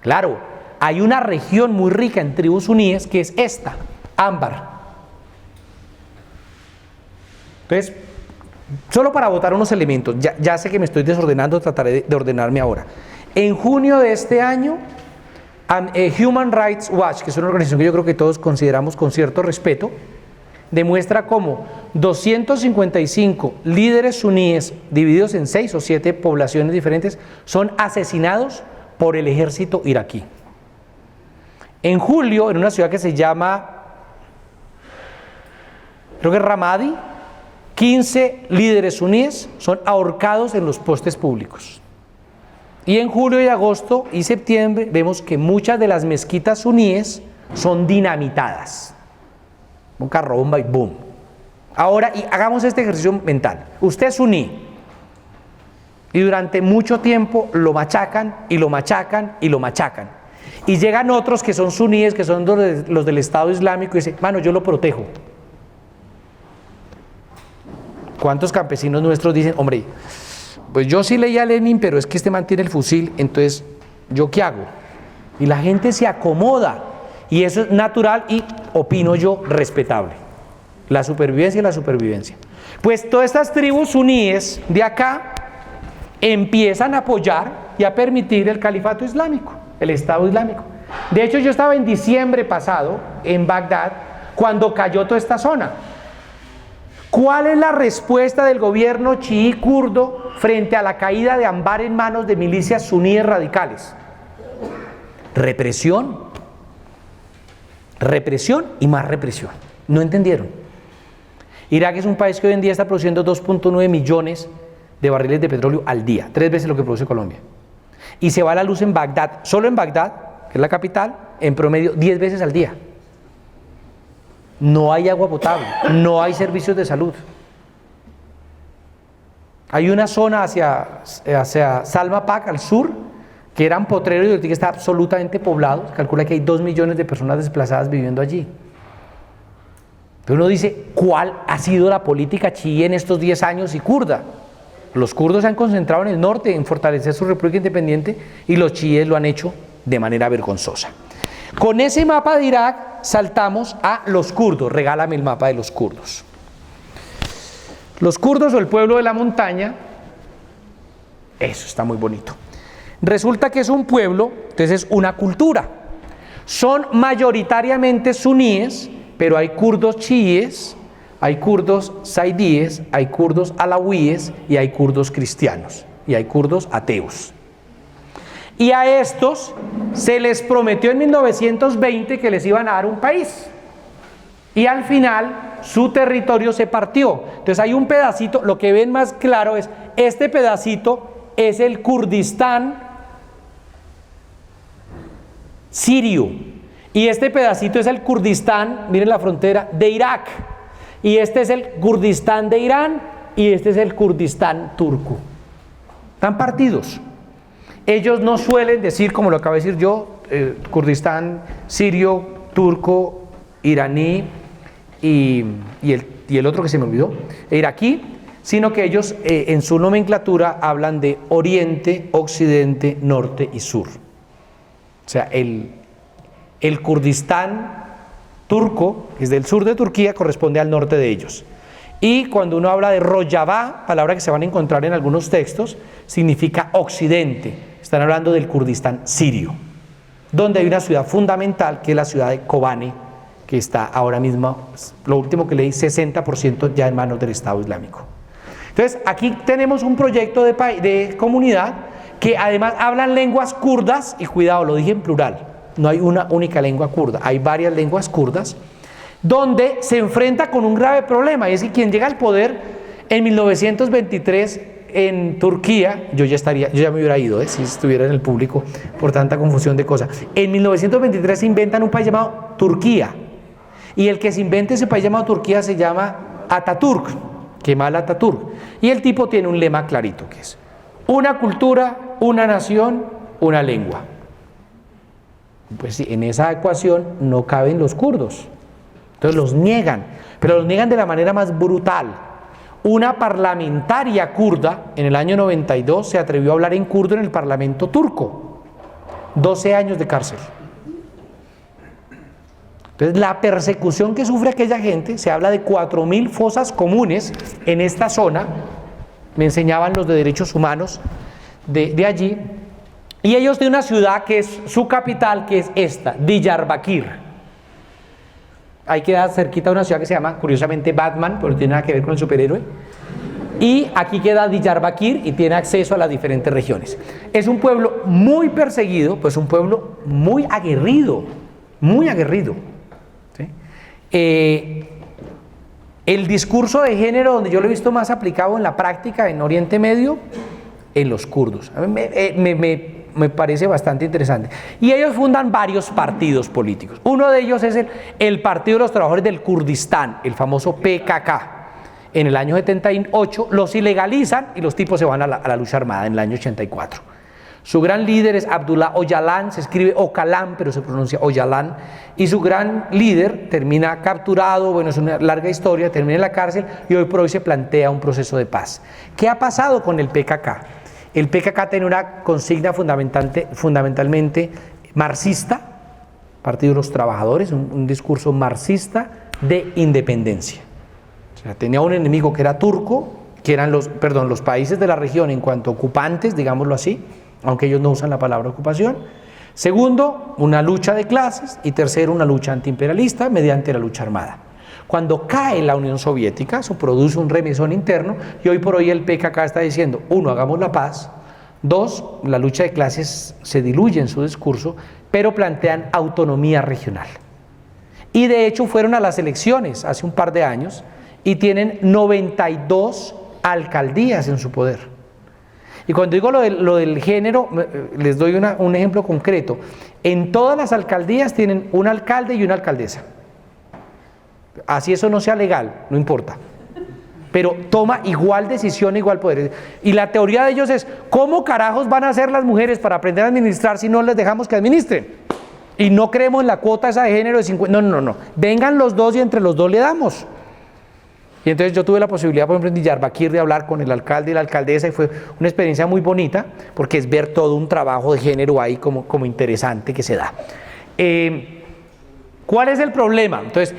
Claro, hay una región muy rica en tribus suníes que es esta, Ámbar. Entonces, solo para botar unos elementos, ya sé que me estoy desordenando, trataré de ordenarme ahora. En junio de este año, Human Rights Watch, que es una organización que yo creo que todos consideramos con cierto respeto, demuestra cómo 255 líderes suníes divididos en 6 o 7 poblaciones diferentes son asesinados por el ejército iraquí. En julio, en una ciudad que se llama, creo que es Ramadi, 15 líderes suníes son ahorcados en los postes públicos. Y en julio y agosto y septiembre vemos que muchas de las mezquitas suníes son dinamitadas. Un carromba y boom. Ahora, y hagamos este ejercicio mental. Usted es suní. Y durante mucho tiempo lo machacan y lo machacan y lo machacan. Y llegan otros que son suníes, que son los del Estado Islámico, y dicen, mano, yo lo protejo. ¿Cuántos campesinos nuestros dicen, hombre, pues yo sí leía a Lenin, pero es que este man tiene el fusil, entonces, ¿yo qué hago? Y la gente se acomoda, y eso es natural y, opino yo, respetable. La supervivencia y la supervivencia. Pues todas estas tribus suníes de acá empiezan a apoyar y a permitir el califato islámico, el Estado Islámico. De hecho, yo estaba en diciembre pasado en Bagdad cuando cayó toda esta zona. ¿Cuál es la respuesta del gobierno chií kurdo frente a la caída de Anbar en manos de milicias suníes radicales? Represión. Represión y más represión. No entendieron. Irak es un país que hoy en día está produciendo 2.9 millones de barriles de petróleo al día, 3 veces lo que produce Colombia. Y se va la luz en Bagdad, solo en Bagdad, que es la capital, en promedio 10 veces al día. No hay agua potable, no hay servicios de salud. Hay una zona hacia Salma Pak, al sur, que eran potreros y ahorita está absolutamente poblado. Se calcula que hay 2 millones de personas desplazadas viviendo allí. Pero uno dice, ¿cuál ha sido la política chií en estos 10 años y kurda? Los kurdos se han concentrado en el norte, en fortalecer su república independiente, y los chiíes lo han hecho de manera vergonzosa. Con ese mapa de Irak saltamos a los kurdos. Regálame el mapa de los kurdos. Los kurdos, o el pueblo de la montaña, eso está muy bonito. Resulta que es un pueblo, entonces es una cultura. Son mayoritariamente suníes, pero hay kurdos chiíes, hay kurdos zaidíes, hay kurdos alawíes y hay kurdos cristianos y hay kurdos ateos. Y a estos se les prometió en 1920 que les iban a dar un país. Y al final su territorio se partió. Entonces hay un pedacito, lo que ven más claro es, este pedacito es el Kurdistán sirio. Y este pedacito es el Kurdistán, miren la frontera, de Irak. Y este es el Kurdistán de Irán y este es el Kurdistán turco. Están partidos. Ellos no suelen decir, como lo acabo de decir yo, Kurdistán sirio, turco, iraní y el otro que se me olvidó, iraquí, sino que ellos en su nomenclatura hablan de Oriente, Occidente, Norte y Sur. O sea, el Kurdistán turco, que es del sur de Turquía, corresponde al norte de ellos. Y cuando uno habla de Rojava, palabra que se van a encontrar en algunos textos, significa occidente. Están hablando del Kurdistán sirio, donde hay una ciudad fundamental, que es la ciudad de Kobane, que está ahora mismo, lo último que leí, 60% ya en manos del Estado Islámico. Entonces, aquí tenemos un proyecto de comunidad que además hablan lenguas kurdas, y cuidado, lo dije en plural, no hay una única lengua kurda, hay varias lenguas kurdas, donde se enfrenta con un grave problema, y es que quien llega al poder en 1923 en Turquía, yo ya me hubiera ido, si estuviera en el público por tanta confusión de cosas. En 1923 se inventan un país llamado Turquía, y el que se inventa ese país llamado Turquía se llama Atatürk, Kemal Atatürk, y el tipo tiene un lema clarito, que es una cultura, una nación, una lengua. Pues sí, en esa ecuación no caben los kurdos, entonces los niegan, pero los niegan de la manera más brutal. Una parlamentaria kurda en el año 92 se atrevió a hablar en kurdo en el parlamento turco, 12 años de cárcel. Entonces la persecución que sufre aquella gente, se habla de 4.000 fosas comunes en esta zona, me enseñaban los de derechos humanos de allí, y ellos de una ciudad que es su capital, que es esta, Diyarbakir. Ahí queda cerquita una ciudad que se llama, curiosamente, Batman, pero no tiene nada que ver con el superhéroe. Y aquí queda Diyarbakir y tiene acceso a las diferentes regiones. Es un pueblo muy perseguido, pues un pueblo muy aguerrido, muy aguerrido. ¿Sí? El discurso de género, donde yo lo he visto más aplicado en la práctica en Oriente Medio, en los kurdos. A mí me parece bastante interesante. Y ellos fundan varios partidos políticos. Uno de ellos es el Partido de los Trabajadores del Kurdistán, el famoso PKK. En el año 78 los ilegalizan y los tipos se van a la lucha armada en el año 84. Su gran líder es Abdullah Öcalan, se escribe Öcalan, pero se pronuncia Öcalan, y su gran líder termina capturado, bueno, es una larga historia, termina en la cárcel y hoy por hoy se plantea un proceso de paz. ¿Qué ha pasado con el PKK? El PKK tiene una consigna fundamentalmente marxista, Partido de los Trabajadores, un discurso marxista de independencia. O sea, tenía un enemigo que era turco, que eran los países de la región en cuanto a ocupantes, digámoslo así, aunque ellos no usan la palabra ocupación. Segundo, una lucha de clases. Y tercero, una lucha antiimperialista mediante la lucha armada. Cuando cae la Unión Soviética, eso produce un remesón interno y hoy por hoy el PKK está diciendo, uno, hagamos la paz, dos, la lucha de clases se diluye en su discurso, pero plantean autonomía regional. Y de hecho fueron a las elecciones hace un par de años y tienen 92 alcaldías en su poder. Y cuando digo lo del género, les doy un ejemplo concreto. En todas las alcaldías tienen un alcalde y una alcaldesa. Así eso no sea legal, no importa. Pero toma igual decisión, igual poder. Y la teoría de ellos es, ¿cómo carajos van a hacer las mujeres para aprender a administrar si no les dejamos que administren? Y no creemos en la cuota esa de género de 50. No. Vengan los dos y entre los dos le damos. Y entonces yo tuve la posibilidad, por ejemplo, en Diyarbakir de hablar con el alcalde y la alcaldesa y fue una experiencia muy bonita porque es ver todo un trabajo de género ahí como interesante que se da. ¿Cuál es el problema? Entonces,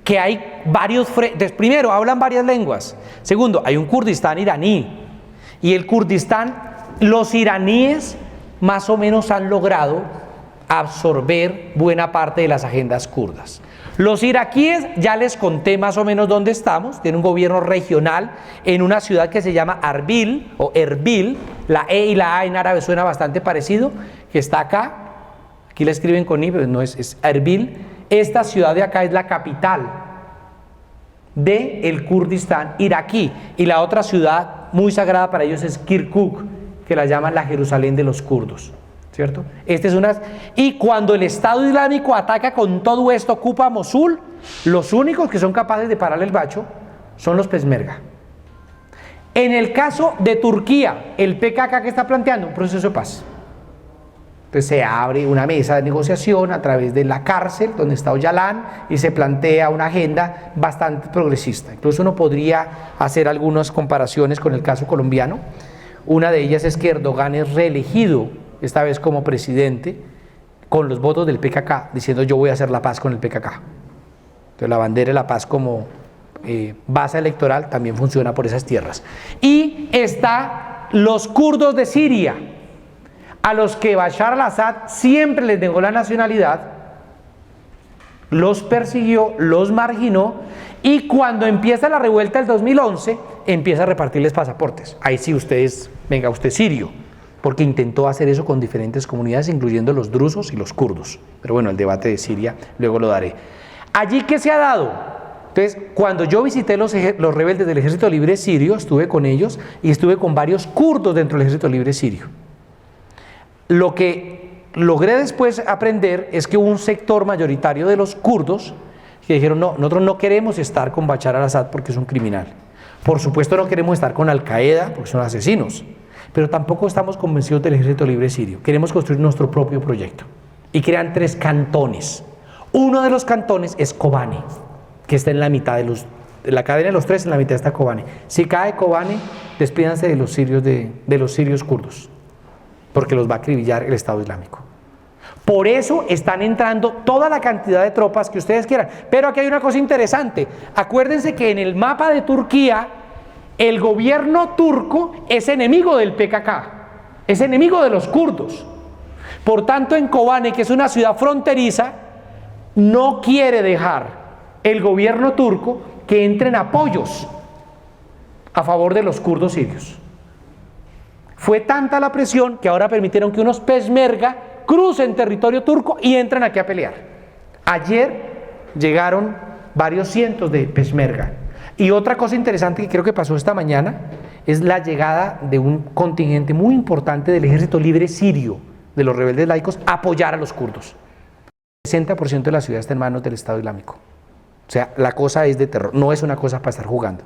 que hay varios frentes. Primero, hablan varias lenguas. Segundo, hay un Kurdistán iraní. Y el Kurdistán, los iraníes más o menos han logrado absorber buena parte de las agendas kurdas. Los iraquíes, ya les conté más o menos dónde estamos, tienen un gobierno regional en una ciudad que se llama Arbil o Erbil, la E y la A en árabe suena bastante parecido, que está acá, aquí la escriben con I, pero no es Erbil. Esta ciudad de acá es la capital del Kurdistán iraquí y la otra ciudad muy sagrada para ellos es Kirkuk, que la llaman la Jerusalén de los kurdos. ¿Cierto? Y cuando el Estado Islámico ataca con todo esto, ocupa Mosul, los únicos que son capaces de pararle el bacho son los Peshmerga. En el caso de Turquía, el PKK que está planteando un proceso de paz. Entonces se abre una mesa de negociación a través de la cárcel donde está Öcalan y se plantea una agenda bastante progresista. Incluso uno podría hacer algunas comparaciones con el caso colombiano. Una de ellas es que Erdogan es reelegido esta vez como presidente, con los votos del PKK, diciendo yo voy a hacer la paz con el PKK. Entonces la bandera de la paz como base electoral también funciona por esas tierras. Y está los kurdos de Siria, a los que Bashar al-Assad siempre les negó la nacionalidad, los persiguió, los marginó, y cuando empieza la revuelta del 2011, empieza a repartirles pasaportes. Ahí sí ustedes, venga usted sirio, porque intentó hacer eso con diferentes comunidades, incluyendo los drusos y los kurdos. Pero bueno, el debate de Siria luego lo daré. ¿Allí qué se ha dado? Entonces, cuando yo visité los rebeldes del Ejército Libre Sirio, estuve con ellos y estuve con varios kurdos dentro del Ejército Libre Sirio. Lo que logré después aprender es que hubo un sector mayoritario de los kurdos que dijeron, no, nosotros no queremos estar con Bashar al-Assad porque es un criminal. Por supuesto no queremos estar con Al-Qaeda porque son asesinos. Pero tampoco estamos convencidos del Ejército Libre Sirio. Queremos construir nuestro propio proyecto. Y crean 3 cantones. Uno de los cantones es Kobane, que está en la mitad de la cadena de los 3, en la mitad está Kobane. Si cae Kobane, despídanse de los sirios kurdos, porque los va a acribillar el Estado Islámico. Por eso están entrando toda la cantidad de tropas que ustedes quieran. Pero aquí hay una cosa interesante. Acuérdense que en el mapa de Turquía, el gobierno turco es enemigo del PKK, es enemigo de los kurdos. Por tanto, en Kobane, que es una ciudad fronteriza, no quiere dejar el gobierno turco que entren apoyos a favor de los kurdos sirios. Fue tanta la presión que ahora permitieron que unos Peshmerga crucen territorio turco y entren aquí a pelear. Ayer llegaron varios cientos de Peshmerga. Y otra cosa interesante que creo que pasó esta mañana es la llegada de un contingente muy importante del Ejército Libre Sirio, de los rebeldes laicos, a apoyar a los kurdos. El 60% de la ciudad está en manos del Estado Islámico. O sea, la cosa es de terror, no es una cosa para estar jugando.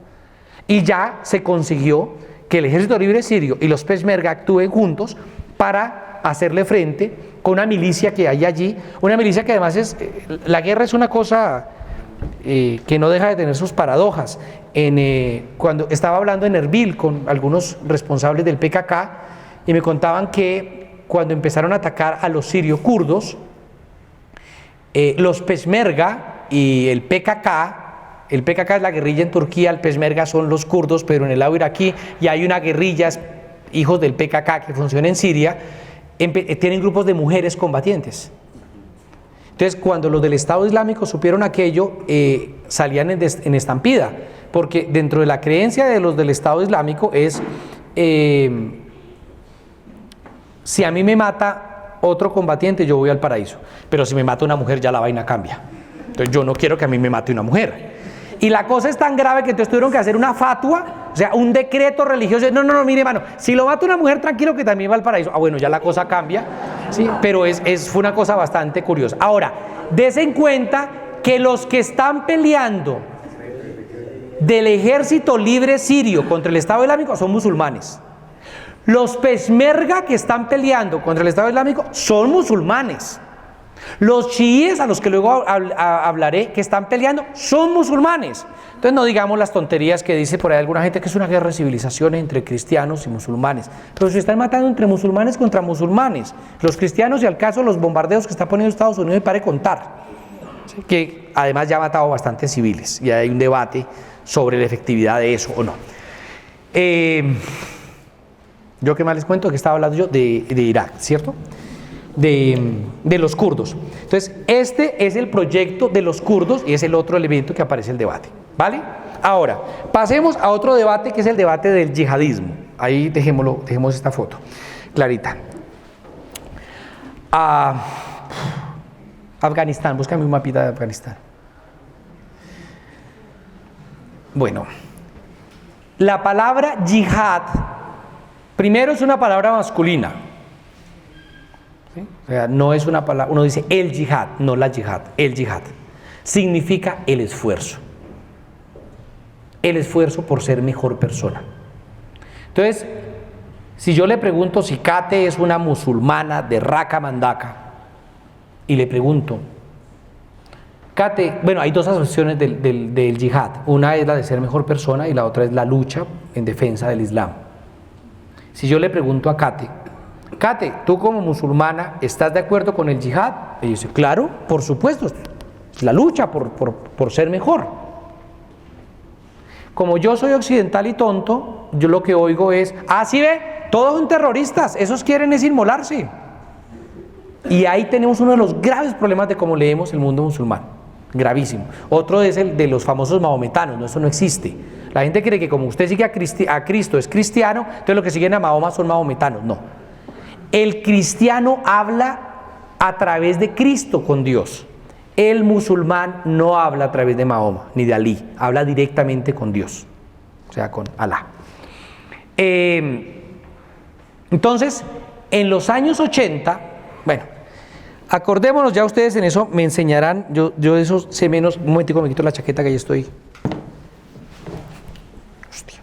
Y ya se consiguió que el Ejército Libre Sirio y los Peshmerga actúen juntos para hacerle frente con una milicia que hay allí, una milicia que además la guerra es una cosa que no deja de tener sus paradojas. Cuando estaba hablando en Erbil con algunos responsables del PKK y me contaban que cuando empezaron a atacar a los sirio-kurdos, los Peshmerga y el PKK es la guerrilla en Turquía, el Peshmerga son los kurdos, pero en el lado iraquí, y hay una guerrilla, hijos del PKK, que funciona en Siria, tienen grupos de mujeres combatientes. Entonces, cuando los del Estado Islámico supieron aquello, salían en estampida, porque dentro de la creencia de los del Estado Islámico es, si a mí me mata otro combatiente, yo voy al paraíso, pero si me mata una mujer, ya la vaina cambia. Entonces, yo no quiero que a mí me mate una mujer. Y la cosa es tan grave que entonces tuvieron que hacer una fatua, o sea, un decreto religioso. No, mire, hermano, si lo mata una mujer, tranquilo que también va al paraíso. Ah, bueno, ya la cosa cambia, ¿sí? Pero fue una cosa bastante curiosa. Ahora, dese en cuenta que los que están peleando del Ejército Libre Sirio contra el Estado Islámico son musulmanes. Los Peshmerga que están peleando contra el Estado Islámico son musulmanes. Los chiíes, a los que luego hablaré, que están peleando, son musulmanes. Entonces no digamos las tonterías que dice por ahí alguna gente que es una guerra de civilizaciones entre cristianos y musulmanes. Pero se están matando entre musulmanes contra musulmanes. Los cristianos y al caso los bombardeos que está poniendo Estados Unidos, y pare contar. ¿Sí? Que además ya ha matado bastantes civiles y hay un debate sobre la efectividad de eso o no. Yo qué más les cuento, que estaba hablando yo de Irak, ¿cierto? De los kurdos. Entonces, este es el proyecto de los kurdos y es el otro elemento que aparece en el debate, ¿vale? Ahora, pasemos a otro debate que es el debate del yihadismo. Ahí dejemos esta foto clarita. Afganistán, búscame un mapita de Afganistán. Bueno, la palabra yihad, primero es una palabra masculina. ¿Sí? O sea, no es una palabra, uno dice el yihad, no la yihad, el yihad. Significa el esfuerzo por ser mejor persona. Entonces, si yo le pregunto si Kate es una musulmana de Raqqa Mandaka, y le pregunto, Kate, bueno, hay dos acepciones del yihad. Una es la de ser mejor persona y la otra es la lucha en defensa del Islam. Si yo le pregunto a Kate, ¿tú como musulmana estás de acuerdo con el yihad? Ella dice, claro, por supuesto, la lucha por ser mejor. Como yo soy occidental y tonto, yo lo que oigo es, ¿sí ve? Todos son terroristas, esos quieren es inmolarse. Y ahí tenemos uno de los graves problemas de cómo leemos el mundo musulmán, gravísimo. Otro es el de los famosos mahometanos, no, eso no existe. La gente cree que como usted sigue a Cristo es cristiano, entonces los que siguen a Mahoma son mahometanos, no. El cristiano habla a través de Cristo con Dios. El musulmán no habla a través de Mahoma ni de Alí, habla directamente con Dios, o sea, con Alá. Entonces, en los años 80, bueno, acordémonos, ya ustedes en eso me enseñarán, yo de eso sé menos. Un momentico, me quito la chaqueta que ya estoy. Hostia.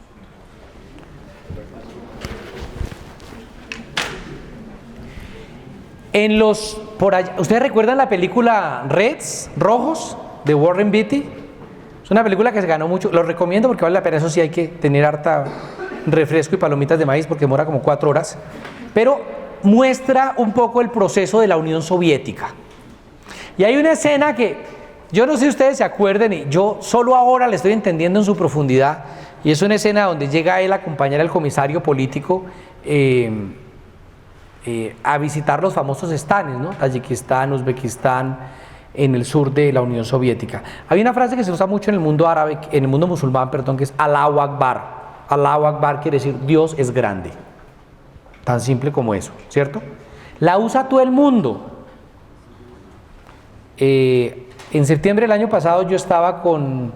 ¿Ustedes recuerdan la película Rojos, de Warren Beatty? Es una película que se ganó mucho, lo recomiendo porque vale la pena, eso sí hay que tener harta refresco y palomitas de maíz porque demora como 4 horas, pero muestra un poco el proceso de la Unión Soviética. Y hay una escena que, yo no sé si ustedes se acuerden, y yo solo ahora le estoy entendiendo en su profundidad, y es una escena donde llega él a acompañar al comisario político a visitar los famosos estanes, ¿no? Tayikistán, Uzbekistán, en el sur de la Unión Soviética. Hay una frase que se usa mucho en el mundo árabe, en el mundo musulmán, perdón, que es Allahu Akbar. Allahu Akbar quiere decir Dios es grande. Tan simple como eso, ¿cierto? La usa todo el mundo. En septiembre del año pasado yo estaba con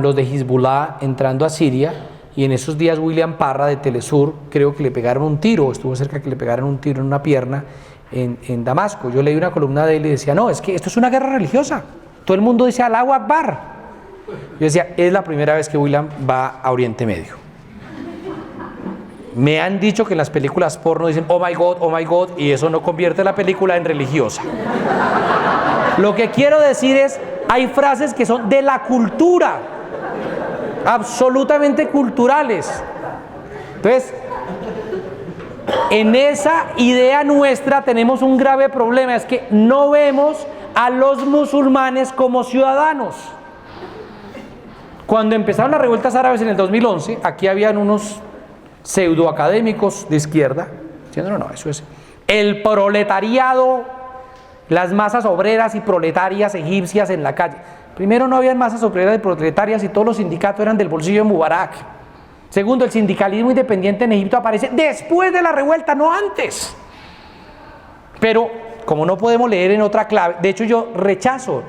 los de Hezbollah entrando a Siria, y en esos días William Parra de Telesur, creo que le pegaron un tiro, estuvo cerca que le pegaran un tiro en una pierna en Damasco. Yo leí una columna de él y decía, no, es que esto es una guerra religiosa. Todo el mundo dice Allahu Akbar. Yo decía, es la primera vez que William va a Oriente Medio. Me han dicho que en las películas porno dicen oh my God, y eso no convierte la película en religiosa. Lo que quiero decir es, hay frases que son de la cultura, absolutamente culturales. Entonces, en esa idea nuestra tenemos un grave problema, es que no vemos a los musulmanes como ciudadanos. Cuando empezaron las revueltas árabes en el 2011, aquí habían unos pseudoacadémicos de izquierda diciendo no, eso es el proletariado, las masas obreras y proletarias egipcias en la calle. Primero, no habían masas obreras y proletarias y todos los sindicatos eran del bolsillo de Mubarak. Segundo, el sindicalismo independiente en Egipto aparece después de la revuelta, no antes. Pero como no podemos leer en otra clave, de hecho yo rechazo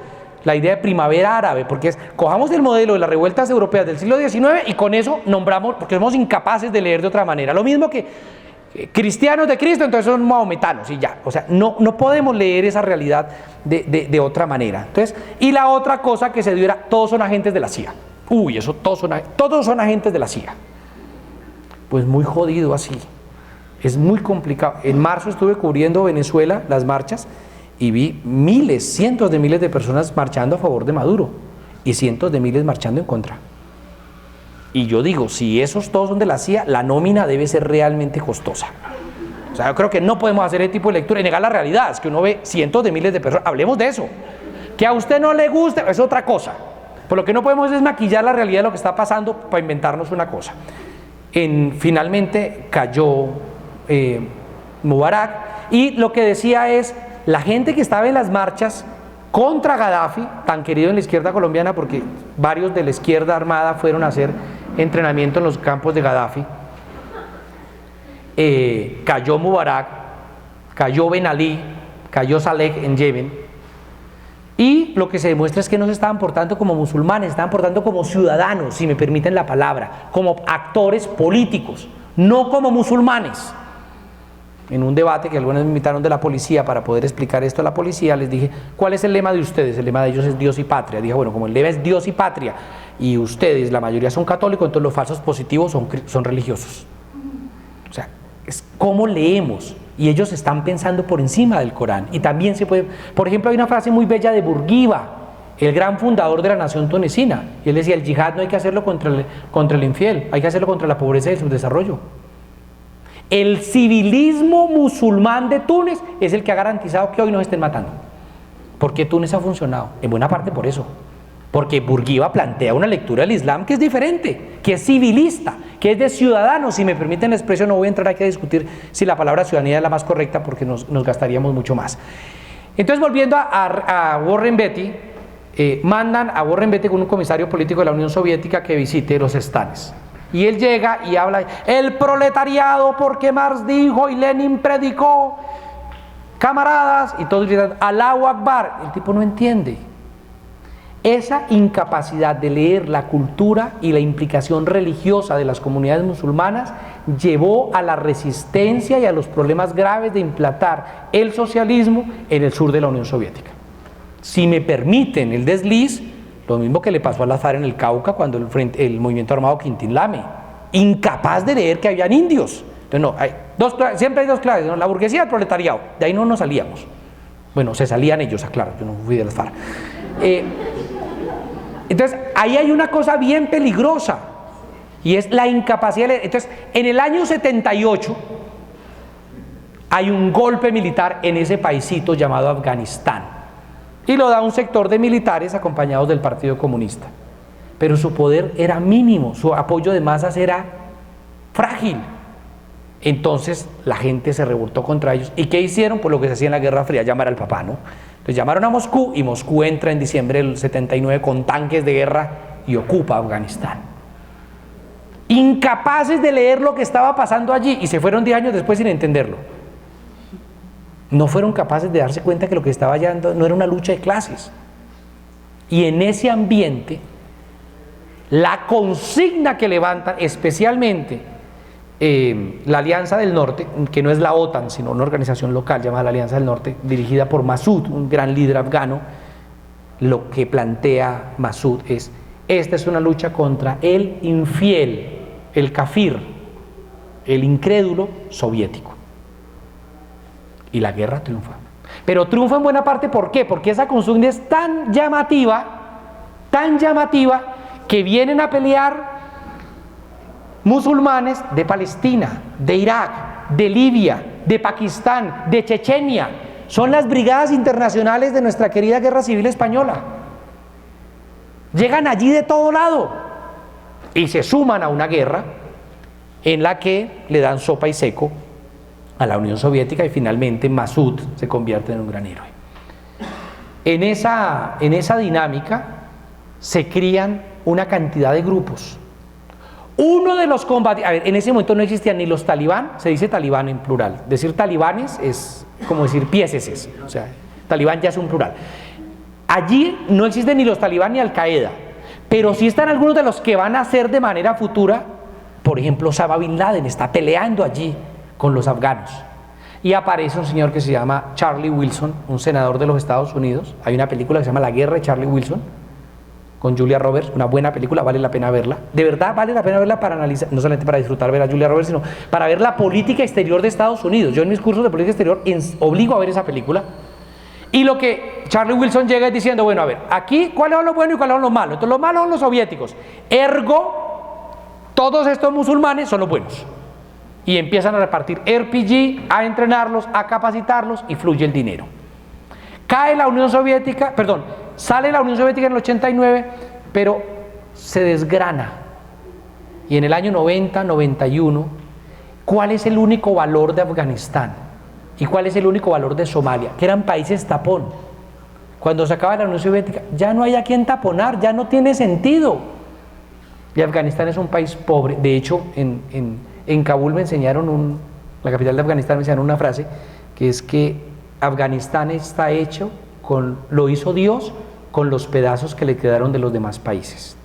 la idea de primavera árabe, porque es, cojamos el modelo de las revueltas europeas del siglo XIX y con eso nombramos, porque somos incapaces de leer de otra manera. Lo mismo que cristianos de Cristo, entonces son mahometanos y ya. O sea, no podemos leer esa realidad de otra manera. Entonces, y la otra cosa que se dio era, todos son agentes de la CIA. Uy, eso todos son agentes de la CIA. Pues muy jodido así. Es muy complicado. En marzo estuve cubriendo Venezuela, las marchas, y vi miles, cientos de miles de personas marchando a favor de Maduro y cientos de miles marchando en contra. Y yo digo, si esos todos son de la CIA, la nómina debe ser realmente costosa. O sea, yo creo que no podemos hacer ese tipo de lectura y negar la realidad. Es que uno ve cientos de miles de personas. Hablemos de eso. Que a usted no le guste es otra cosa. Por lo que no podemos es maquillar la realidad de lo que está pasando para inventarnos una cosa. Finalmente cayó Mubarak y lo que decía es, la gente que estaba en las marchas contra Gaddafi, tan querido en la izquierda colombiana, porque varios de la izquierda armada fueron a hacer entrenamiento en los campos de Gaddafi, cayó Mubarak, cayó Ben Ali, cayó Saleh en Yemen, y lo que se demuestra es que no se estaban portando como musulmanes, estaban portando como ciudadanos, si me permiten la palabra, como actores políticos, no como musulmanes. En un debate que algunos me invitaron de la policía para poder explicar esto a la policía, les dije, ¿cuál es el lema de ustedes? El lema de ellos es Dios y Patria. Dije, bueno, como el lema es Dios y Patria, y ustedes, la mayoría son católicos, entonces los falsos positivos son religiosos. O sea, es cómo leemos, y ellos están pensando por encima del Corán, y también se puede, por ejemplo, hay una frase muy bella de Bourguiba, el gran fundador de la nación tunecina, y él decía, el yihad no hay que hacerlo contra el infiel, hay que hacerlo contra la pobreza y el subdesarrollo. El civilismo musulmán de Túnez es el que ha garantizado que hoy nos estén matando. ¿Por qué Túnez ha funcionado? En buena parte por eso. Porque Bourguiba plantea una lectura del Islam que es diferente, que es civilista, que es de ciudadanos. Si me permiten la expresión, no voy a entrar aquí a discutir si la palabra ciudadanía es la más correcta porque nos gastaríamos mucho más. Entonces, volviendo a Warren Beatty, mandan a Warren Beatty con un comisario político de la Unión Soviética que visite los estanes. Y él llega y habla, el proletariado, porque Marx dijo y Lenin predicó, camaradas, y todos gritan, Allahu Akbar. El tipo no entiende. Esa incapacidad de leer la cultura y la implicación religiosa de las comunidades musulmanas llevó a la resistencia y a los problemas graves de implantar el socialismo en el sur de la Unión Soviética. Si me permiten el desliz, lo mismo que le pasó al Azar en el Cauca cuando el movimiento armado Quintín Lame, incapaz de leer que habían indios. Entonces, no, siempre hay dos claves, ¿no? La burguesía y el proletariado, de ahí no nos salíamos. Bueno, se salían ellos, aclaro, yo no fui del Azar. Entonces, ahí hay una cosa bien peligrosa, y es la incapacidad de leer. Entonces, en el año 78, hay un golpe militar en ese paisito llamado Afganistán. Y lo da un sector de militares acompañados del Partido Comunista. Pero su poder era mínimo, su apoyo de masas era frágil. Entonces la gente se revoltó contra ellos. ¿Y qué hicieron? Pues lo que se hacía en la Guerra Fría, llamar al papá, ¿no? Entonces llamaron a Moscú y Moscú entra en diciembre del 79 con tanques de guerra y ocupa Afganistán. Incapaces de leer lo que estaba pasando allí y se fueron 10 años después sin entenderlo. No fueron capaces de darse cuenta que lo que estaba allá no era una lucha de clases. Y en ese ambiente, la consigna que levantan, especialmente la Alianza del Norte, que no es la OTAN, sino una organización local llamada la Alianza del Norte, dirigida por Massoud, un gran líder afgano, lo que plantea Massoud es Esta es una lucha contra el infiel, el kafir, el incrédulo soviético. Y la guerra triunfa. Pero triunfa en buena parte, ¿por qué? Porque esa consigna es tan llamativa, que vienen a pelear musulmanes de Palestina, de Irak, de Libia, de Pakistán, de Chechenia. Son las brigadas internacionales de nuestra querida Guerra Civil Española. Llegan allí de todo lado y se suman a una guerra en la que le dan sopa y seco a la Unión Soviética y finalmente Masud se convierte en un gran héroe. En esa dinámica se crían una cantidad de grupos. Uno de los combatientes, a ver, en ese momento no existían ni los talibán, se dice talibán en plural. Decir talibanes es como decir pieseses, o sea, talibán ya es un plural. Allí no existen ni los talibán ni Al-Qaeda, pero sí están algunos de los que van a ser de manera futura. Por ejemplo, Osama Bin Laden está peleando allí con los afganos. Y aparece un señor que se llama Charlie Wilson, un senador de los Estados Unidos. Hay una película que se llama La Guerra de Charlie Wilson, con Julia Roberts, una buena película, vale la pena verla. De verdad vale la pena verla para analizar, no solamente para disfrutar ver a Julia Roberts, sino para ver la política exterior de Estados Unidos. Yo en mis cursos de política exterior obligo a ver esa película. Y lo que Charlie Wilson llega es diciendo, bueno, a ver, aquí, ¿cuáles son los buenos y cuáles son los malos? Entonces, los malos son los soviéticos. Ergo, todos estos musulmanes son los buenos. Y empiezan a repartir RPG, a entrenarlos, a capacitarlos y fluye el dinero. Cae la Unión Soviética, sale la Unión Soviética en el 89, pero se desgrana. Y en el año 90, 91, ¿cuál es el único valor de Afganistán? ¿Y cuál es el único valor de Somalia? Que eran países tapón. Cuando se acaba la Unión Soviética, ya no hay a quien taponar, ya no tiene sentido. Y Afganistán es un país pobre. De hecho, en Kabul me enseñaron, la capital de Afganistán, me enseñaron una frase, que es que Afganistán está hecho, lo hizo Dios con los pedazos que le quedaron de los demás países.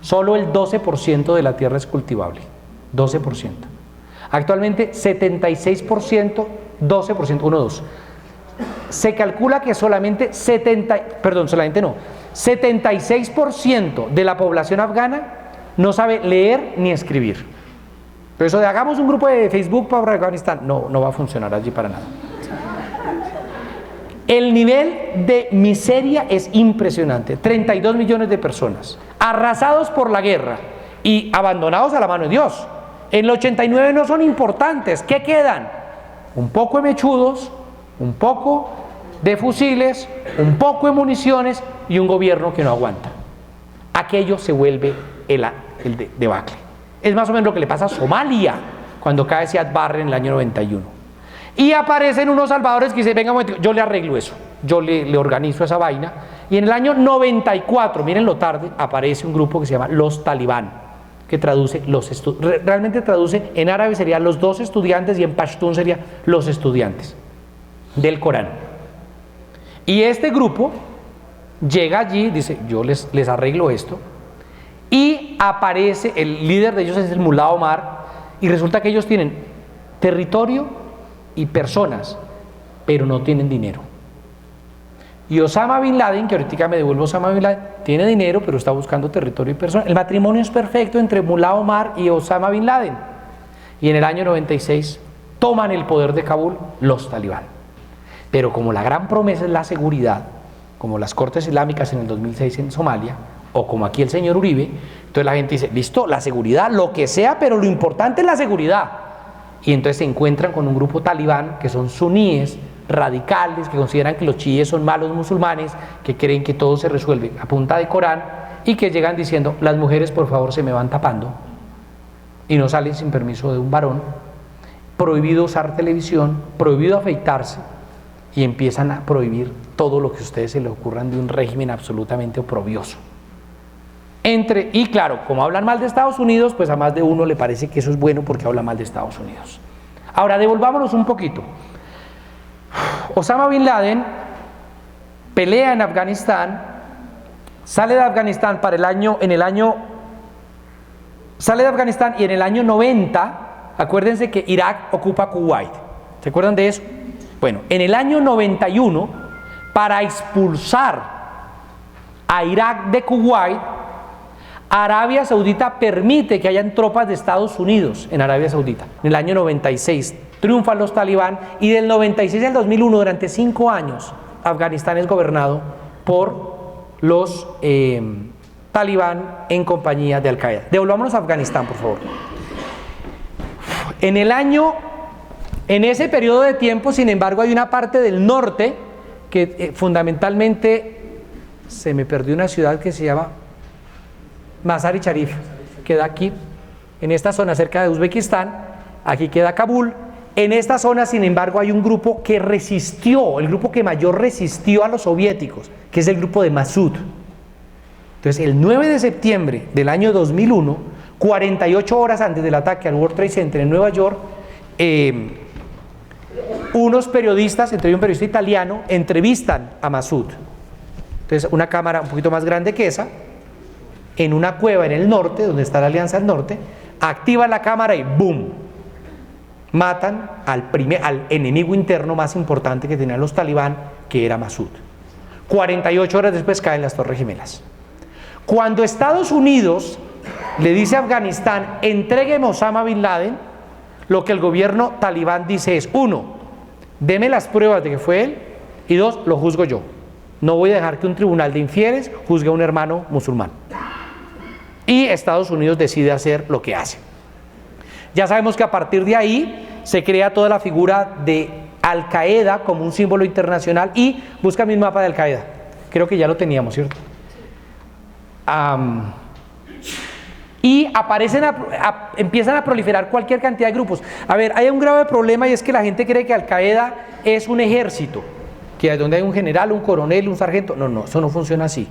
Solo el 12% de la tierra es cultivable. 12%. Actualmente 76%, 12%, se calcula que solamente 76% de la población afgana no sabe leer ni escribir. Pero eso de hagamos un grupo de Facebook para Afganistán, no va a funcionar allí para nada. El nivel de miseria es impresionante. 32 millones de personas arrasados por la guerra y abandonados a la mano de Dios. En el 89 no son importantes. ¿Qué quedan? Un poco de mechudos, un poco de fusiles, un poco de municiones y un gobierno que no aguanta. Aquello se vuelve el debacle. Es más o menos lo que le pasa a Somalia cuando cae Siad Barre en el año 91. Y aparecen unos salvadores que dicen, venga un momento, yo le arreglo eso, yo le organizo esa vaina. Y en el año 94, mírenlo tarde, aparece un grupo que se llama Los Talibán, que traduce realmente traduce, en árabe sería los dos estudiantes y en pashtún sería los estudiantes del Corán. Y este grupo llega allí, dice, yo les arreglo esto, y aparece, el líder de ellos es el Mullah Omar, y resulta que ellos tienen territorio y personas, pero no tienen dinero. Y Osama Bin Laden, que ahorita me devuelvo Osama Bin Laden, tiene dinero, pero está buscando territorio y personas. El matrimonio es perfecto entre Mullah Omar y Osama Bin Laden. Y en el año 96 toman el poder de Kabul los talibán. Pero como la gran promesa es la seguridad, como las cortes islámicas en el 2006 en Somalia, o como aquí el señor Uribe, entonces la gente dice, listo, la seguridad, lo que sea, pero lo importante es la seguridad. Y entonces se encuentran con un grupo talibán que son suníes, radicales, que consideran que los chiíes son malos musulmanes, que creen que todo se resuelve a punta de Corán, y que llegan diciendo, las mujeres por favor se me van tapando, y no salen sin permiso de un varón, prohibido usar televisión, prohibido afeitarse, y empiezan a prohibir todo lo que a ustedes se les ocurran de un régimen absolutamente oprobioso. Y claro, como hablan mal de Estados Unidos, pues a más de uno le parece que eso es bueno porque habla mal de Estados Unidos. Ahora, devolvámonos un poquito. Osama Bin Laden pelea en Afganistán, sale de Afganistán sale de Afganistán y en el año 90, acuérdense que Irak ocupa Kuwait. ¿Se acuerdan de eso? Bueno, en el año 91, para expulsar a Irak de Kuwait, Arabia Saudita permite que hayan tropas de Estados Unidos en Arabia Saudita. En el año 96 triunfan los talibán y del 96 al 2001, durante 5 años, Afganistán es gobernado por los talibán en compañía de Al-Qaeda. Devolvámonos a Afganistán, por favor. En ese periodo de tiempo, sin embargo, hay una parte del norte que fundamentalmente, se me perdió una ciudad que se llama Mazar-i Sharif, queda aquí, en esta zona cerca de Uzbekistán, aquí queda Kabul. En esta zona, sin embargo, hay un grupo que resistió, el grupo que mayor resistió a los soviéticos, que es el grupo de Massoud. Entonces, el 9 de septiembre del año 2001, 48 horas antes del ataque al World Trade Center en Nueva York, unos periodistas, entre ellos un periodista italiano, entrevistan a Massoud. Entonces, una cámara un poquito más grande que esa, en una cueva en el norte, donde está la Alianza del Norte, activan la cámara y ¡boom! Matan al enemigo interno más importante que tenían los talibán, que era Massoud. 48 horas después caen las Torres Gemelas. Cuando Estados Unidos le dice a Afganistán, entrégueme a Osama Bin Laden, lo que el gobierno talibán dice es, 1, deme las pruebas de que fue él, y 2, lo juzgo yo. No voy a dejar que un tribunal de infieles juzgue a un hermano musulmán. Y Estados Unidos decide hacer lo que hace. Ya sabemos que a partir de ahí se crea toda la figura de Al-Qaeda como un símbolo internacional. Y busca mi mapa de Al-Qaeda. Creo que ya lo teníamos, ¿cierto? Y empiezan a proliferar cualquier cantidad de grupos. A ver, hay un grave problema y es que la gente cree que Al-Qaeda es un ejército, que es donde hay un general, un coronel, un sargento. No, eso no funciona así.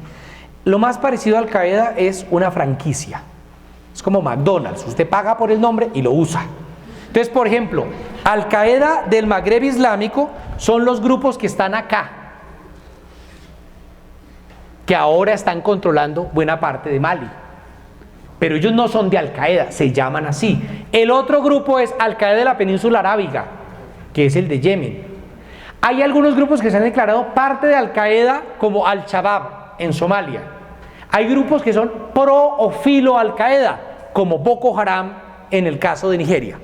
Lo más parecido a Al-Qaeda es una franquicia. Es como McDonald's, usted paga por el nombre y lo usa. Entonces, por ejemplo, Al-Qaeda del Magreb Islámico son los grupos que están acá, que ahora están controlando buena parte de Mali. Pero ellos no son de Al-Qaeda, se llaman así. El otro grupo es Al-Qaeda de la península arábiga, que es el de Yemen. Hay algunos grupos que se han declarado parte de Al-Qaeda, como Al-Shabaab en Somalia. Hay grupos que son pro o filo Al-Qaeda, como Boko Haram en el caso de Nigeria.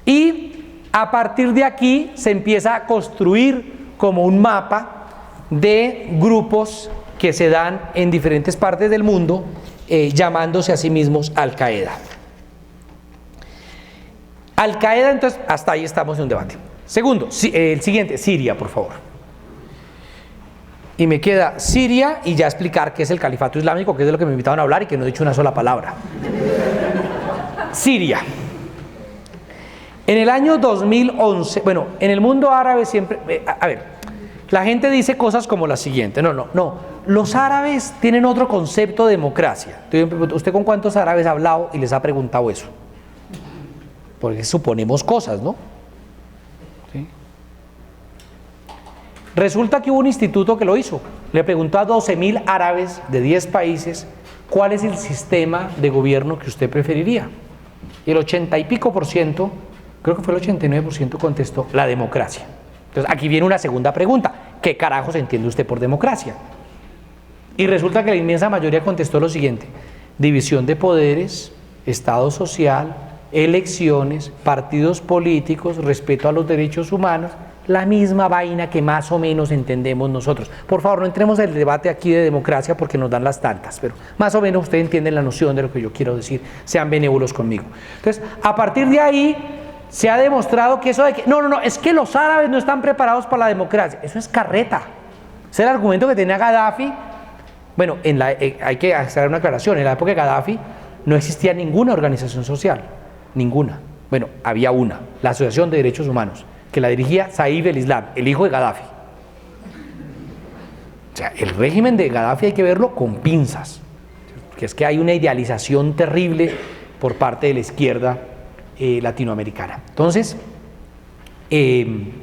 Y a partir de aquí se empieza a construir como un mapa de grupos que se dan en diferentes partes del mundo, llamándose a sí mismos Al-Qaeda. Al-Qaeda, entonces, hasta ahí estamos en un debate. Segundo, el siguiente, Siria, por favor. Y me queda Siria y ya explicar qué es el califato islámico, que es de lo que me invitaron a hablar y que no he dicho una sola palabra. Siria. En el año 2011, bueno, en el mundo árabe siempre, la gente dice cosas como la siguiente, no, los árabes tienen otro concepto de democracia. ¿Usted con cuántos árabes ha hablado y les ha preguntado eso? Porque suponemos cosas, ¿no? ¿Sí? Resulta que hubo un instituto que lo hizo. Le preguntó a 12.000 árabes de 10 países cuál es el sistema de gobierno que usted preferiría. Y el 80 y pico por ciento, creo que fue el 89%, contestó la democracia. Entonces aquí viene una segunda pregunta: ¿qué carajos entiende usted por democracia? Y resulta que la inmensa mayoría contestó lo siguiente: división de poderes, Estado social, elecciones, partidos políticos, respeto a los derechos humanos, la misma vaina que más o menos entendemos nosotros. Por favor, no entremos en el debate aquí de democracia porque nos dan las tantas, pero más o menos ustedes entienden la noción de lo que yo quiero decir, sean benévolos conmigo. Entonces, a partir de ahí se ha demostrado que eso de que no, es que los árabes no están preparados para la democracia, eso es carreta. Ese es el argumento que tenía Gaddafi. Bueno, hay que hacer una aclaración: en la época de Gaddafi no existía ninguna organización social, ninguna. Bueno, había una, la Asociación de Derechos Humanos, que la dirigía Saif el-Islam, el hijo de Gaddafi. O sea, el régimen de Gaddafi hay que verlo con pinzas, que es que hay una idealización terrible por parte de la izquierda latinoamericana. Entonces,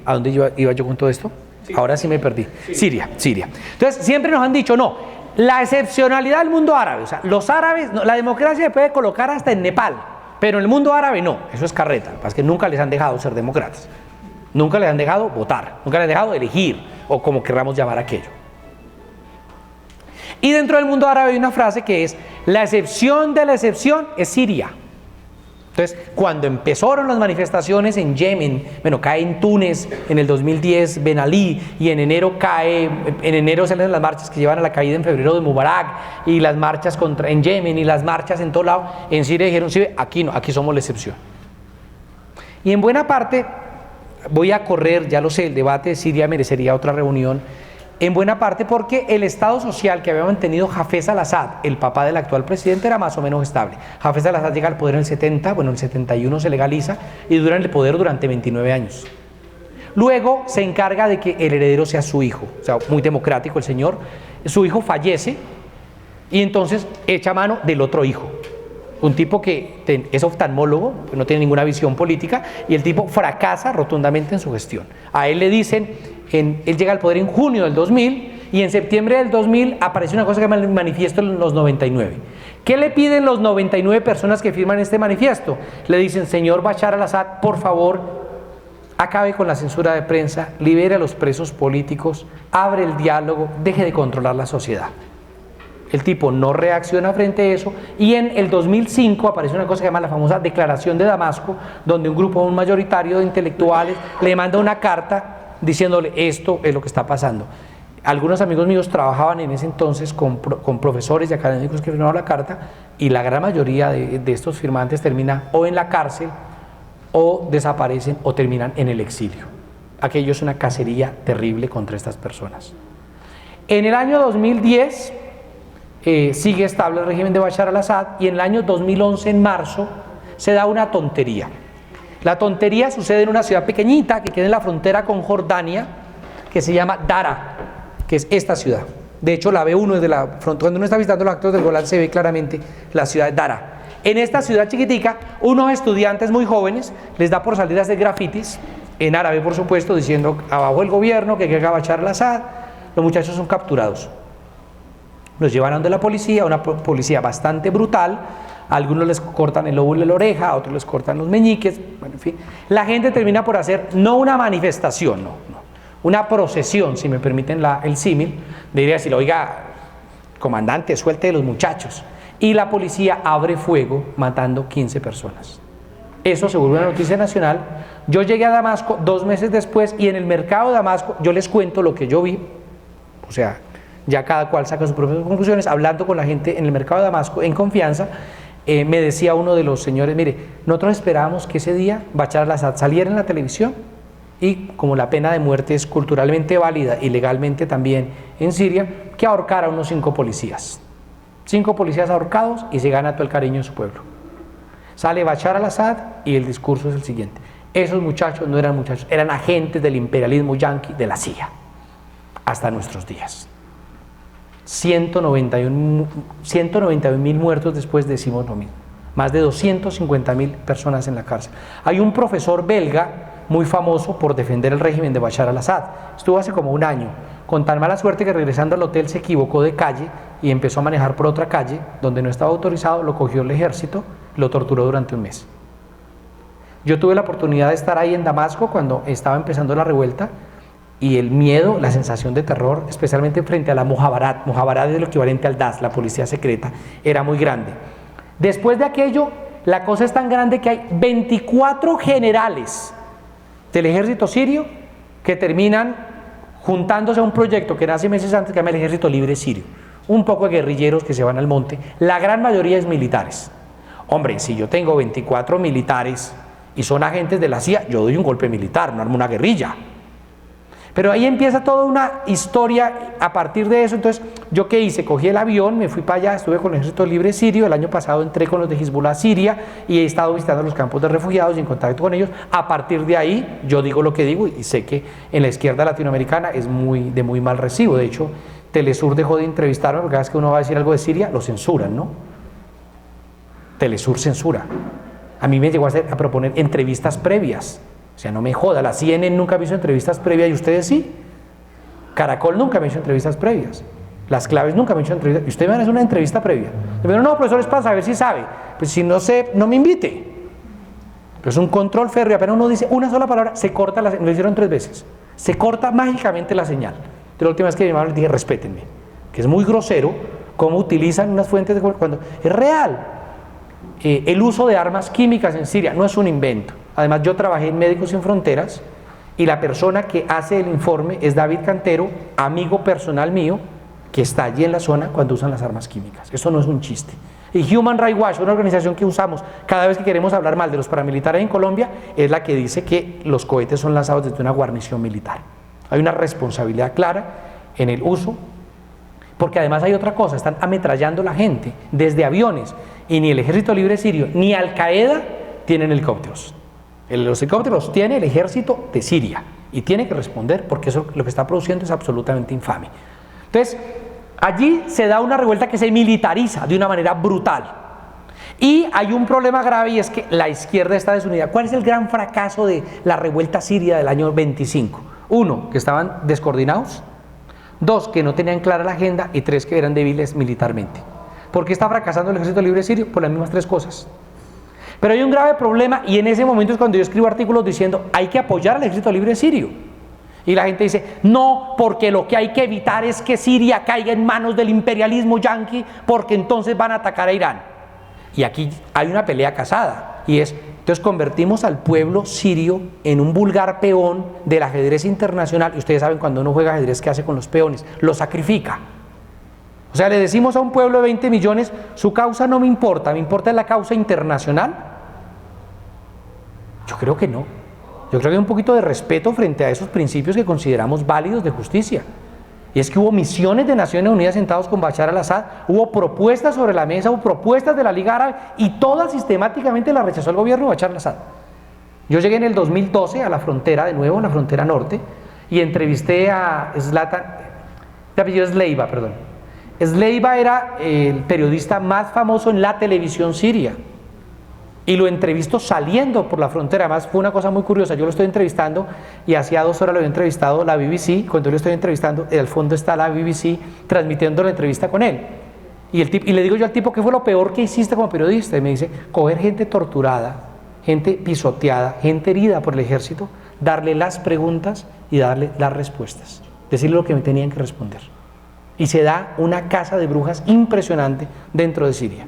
¿a dónde iba yo con todo esto? Sí. Ahora sí me perdí. Siria. Entonces, siempre nos han dicho, no, la excepcionalidad del mundo árabe, o sea, los árabes, no, la democracia se puede colocar hasta en Nepal, pero en el mundo árabe no, eso es carreta, es que nunca les han dejado ser demócratas, nunca les han dejado votar, nunca les han dejado elegir, o como querramos llamar aquello. Y dentro del mundo árabe hay una frase que es: La excepción de la excepción es Siria. Entonces, cuando empezaron las manifestaciones en Yemen, bueno, cae en Túnez en el 2010 Ben Ali, y en enero salen las marchas que llevan a la caída en febrero de Mubarak, y las marchas en Yemen, y las marchas en todo lado. En Siria dijeron, sí, aquí no, aquí somos la excepción. Y en buena parte, voy a correr, ya lo sé, el debate de Siria merecería otra reunión, en buena parte porque el Estado social que había mantenido Hafez al-Assad, el papá del actual presidente, era más o menos estable. Hafez al-Assad llega al poder en el 70, bueno, en el 71 se legaliza y dura en el poder durante 29 años. Luego se encarga de que el heredero sea su hijo, o sea, muy democrático el señor. Su hijo fallece y entonces echa mano del otro hijo. Un tipo que es oftalmólogo, no tiene ninguna visión política, y el tipo fracasa rotundamente en su gestión. A él le dicen, él llega al poder en junio del 2000, y en septiembre del 2000 aparece una cosa que se llama el manifiesto de los 99. ¿Qué le piden los 99 personas que firman este manifiesto? Le dicen, señor Bashar al-Assad, por favor, acabe con la censura de prensa, libere a los presos políticos, abre el diálogo, deje de controlar la sociedad. El tipo no reacciona frente a eso, y en el 2005 aparece una cosa que se llama la famosa Declaración de Damasco, donde un grupo mayoritario de intelectuales le manda una carta diciéndole esto es lo que está pasando. Algunos amigos míos trabajaban en ese entonces con profesores y académicos que firmaron la carta, y la gran mayoría de estos firmantes terminan o en la cárcel, o desaparecen, o terminan en el exilio. Aquello es una cacería terrible contra estas personas. En el año 2010 sigue estable el régimen de Bashar al-Assad, y en el año 2011, en marzo, se da una tontería. La tontería sucede en una ciudad pequeñita que queda en la frontera con Jordania, que se llama Dara, que es esta ciudad. De hecho, la ve uno desde la frontera. Cuando uno está visitando los actos del Golán, se ve claramente la ciudad de Dara. En esta ciudad chiquitica, unos estudiantes muy jóvenes les da por salir a hacer grafitis, en árabe por supuesto, diciendo abajo el gobierno, que hay que Bashar al-Assad. Los muchachos son capturados. Los llevan ante la policía, una policía bastante brutal. A algunos les cortan el lóbulo de la oreja, a otros les cortan los meñiques. Bueno, en fin, la gente termina por hacer no una manifestación, no, una procesión, si me permiten el símil, diría decir, oiga, comandante, suelte de los muchachos. Y la policía abre fuego matando 15 personas. Eso se vuelve una noticia nacional. Yo llegué a Damasco 2 meses después, y en el mercado de Damasco yo les cuento lo que yo vi. O sea, ya cada cual saca sus propias conclusiones. Hablando con la gente en el mercado de Damasco en confianza, me decía uno de los señores, mire, nosotros esperábamos que ese día Bashar al-Assad saliera en la televisión, y como la pena de muerte es culturalmente válida y legalmente también en Siria, que ahorcara a unos 5 policías. 5 policías ahorcados, y se gana todo el cariño de su pueblo. Sale Bashar al-Assad y el discurso es el siguiente: esos muchachos no eran muchachos, eran agentes del imperialismo yanqui, de la CIA, hasta nuestros días. 191.000 muertos después, decimos lo mismo. Más de 250.000 personas en la cárcel. Hay un profesor belga muy famoso por defender el régimen de Bashar al-Assad. Estuvo hace como 1 año, con tan mala suerte que regresando al hotel se equivocó de calle y empezó a manejar por otra calle donde no estaba autorizado. Lo cogió el ejército, lo torturó durante 1 mes. Yo tuve la oportunidad de estar ahí en Damasco cuando estaba empezando la revuelta, y el miedo, la sensación de terror, especialmente frente a la Mojabarat es lo equivalente al DAS, la policía secreta, era muy grande. Después de aquello, la cosa es tan grande que hay 24 generales del ejército sirio que terminan juntándose a un proyecto que nace meses antes, que se llama el Ejército Libre Sirio. Un poco de guerrilleros que se van al monte, la gran mayoría es militares. Hombre, si yo tengo 24 militares y son agentes de la CIA, yo doy un golpe militar, no armo una guerrilla. Pero ahí empieza toda una historia a partir de eso. Entonces, ¿yo qué hice? Cogí el avión, me fui para allá, estuve con el Ejército Libre Sirio. El año pasado entré con los de Hezbollah Siria y he estado visitando los campos de refugiados y en contacto con ellos. A partir de ahí, yo digo lo que digo, y sé que en la izquierda latinoamericana es de muy mal recibo. De hecho, Telesur dejó de entrevistarme porque cada vez que uno va a decir algo de Siria, lo censuran, ¿no? Telesur censura. A mí me llegó a proponer entrevistas previas. O sea, no me joda, la CNN nunca me hizo entrevistas previas y ustedes sí. Caracol nunca me hizo entrevistas previas. Las Claves nunca me hizo entrevistas. Y ustedes me van a hacer una entrevista previa. Pero no, profesor, es para saber si sabe. Pues si no sé, no me invite. Pero es un control férreo. Apenas uno dice una sola palabra, se corta la señal. Lo hicieron 3 veces. Se corta mágicamente la señal. De la última vez que me llamaron les dije, respétenme. Que es muy grosero cómo utilizan unas fuentes de cuando es real. El uso de armas químicas en Siria no es un invento. Además, yo trabajé en Médicos Sin Fronteras y la persona que hace el informe es David Cantero, amigo personal mío, que está allí en la zona cuando usan las armas químicas. Eso no es un chiste. Y Human Rights Watch, una organización que usamos cada vez que queremos hablar mal de los paramilitares en Colombia, es la que dice que los cohetes son lanzados desde una guarnición militar. Hay una responsabilidad clara en el uso, porque además hay otra cosa, están ametrallando la gente desde aviones, y ni el Ejército Libre Sirio ni Al Qaeda tienen helicópteros. Los helicópteros los tiene el ejército de Siria y tiene que responder, porque eso lo que está produciendo es absolutamente infame. Entonces, allí se da una revuelta que se militariza de una manera brutal. Y hay un problema grave, y es que la izquierda está desunida. ¿Cuál es el gran fracaso de la revuelta siria del año 25? 1, que estaban descoordinados. 2, que no tenían clara la agenda. Y 3, que eran débiles militarmente. ¿Por qué está fracasando el Ejército Libre Sirio? Por las mismas 3 cosas. Pero hay un grave problema, y en ese momento es cuando yo escribo artículos diciendo hay que apoyar al Ejército Libre Sirio. Y la gente dice, no, porque lo que hay que evitar es que Siria caiga en manos del imperialismo yanqui, porque entonces van a atacar a Irán. Y aquí hay una pelea casada, y es, entonces convertimos al pueblo sirio en un vulgar peón del ajedrez internacional, y ustedes saben cuando uno juega ajedrez, ¿qué hace con los peones? Los sacrifica. O sea, le decimos a un pueblo de 20 millones, su causa no me importa la causa internacional. Yo creo que no. Yo creo que hay un poquito de respeto frente a esos principios que consideramos válidos de justicia. Y es que hubo misiones de Naciones Unidas sentados con Bashar al-Assad, hubo propuestas sobre la mesa, hubo propuestas de la Liga Árabe, y todas sistemáticamente las rechazó el gobierno de Bashar al-Assad. Yo llegué en el 2012 a la frontera, de nuevo, a la frontera norte, y entrevisté a Zlatan, de apellido Sleiba, perdón. Sleiba era el periodista más famoso en la televisión siria. Y lo entrevisto saliendo por la frontera. Además fue una cosa muy curiosa, yo lo estoy entrevistando y hacía 2 horas lo había entrevistado la BBC. Cuando yo lo estoy entrevistando, al fondo está la BBC transmitiendo la entrevista con él. Y le digo yo al tipo, ¿qué fue lo peor que hiciste como periodista? Y me dice, coger gente torturada, gente pisoteada, gente herida por el ejército, darle las preguntas y darle las respuestas, decirle lo que me tenían que responder. Y se da una caza de brujas impresionante dentro de Siria.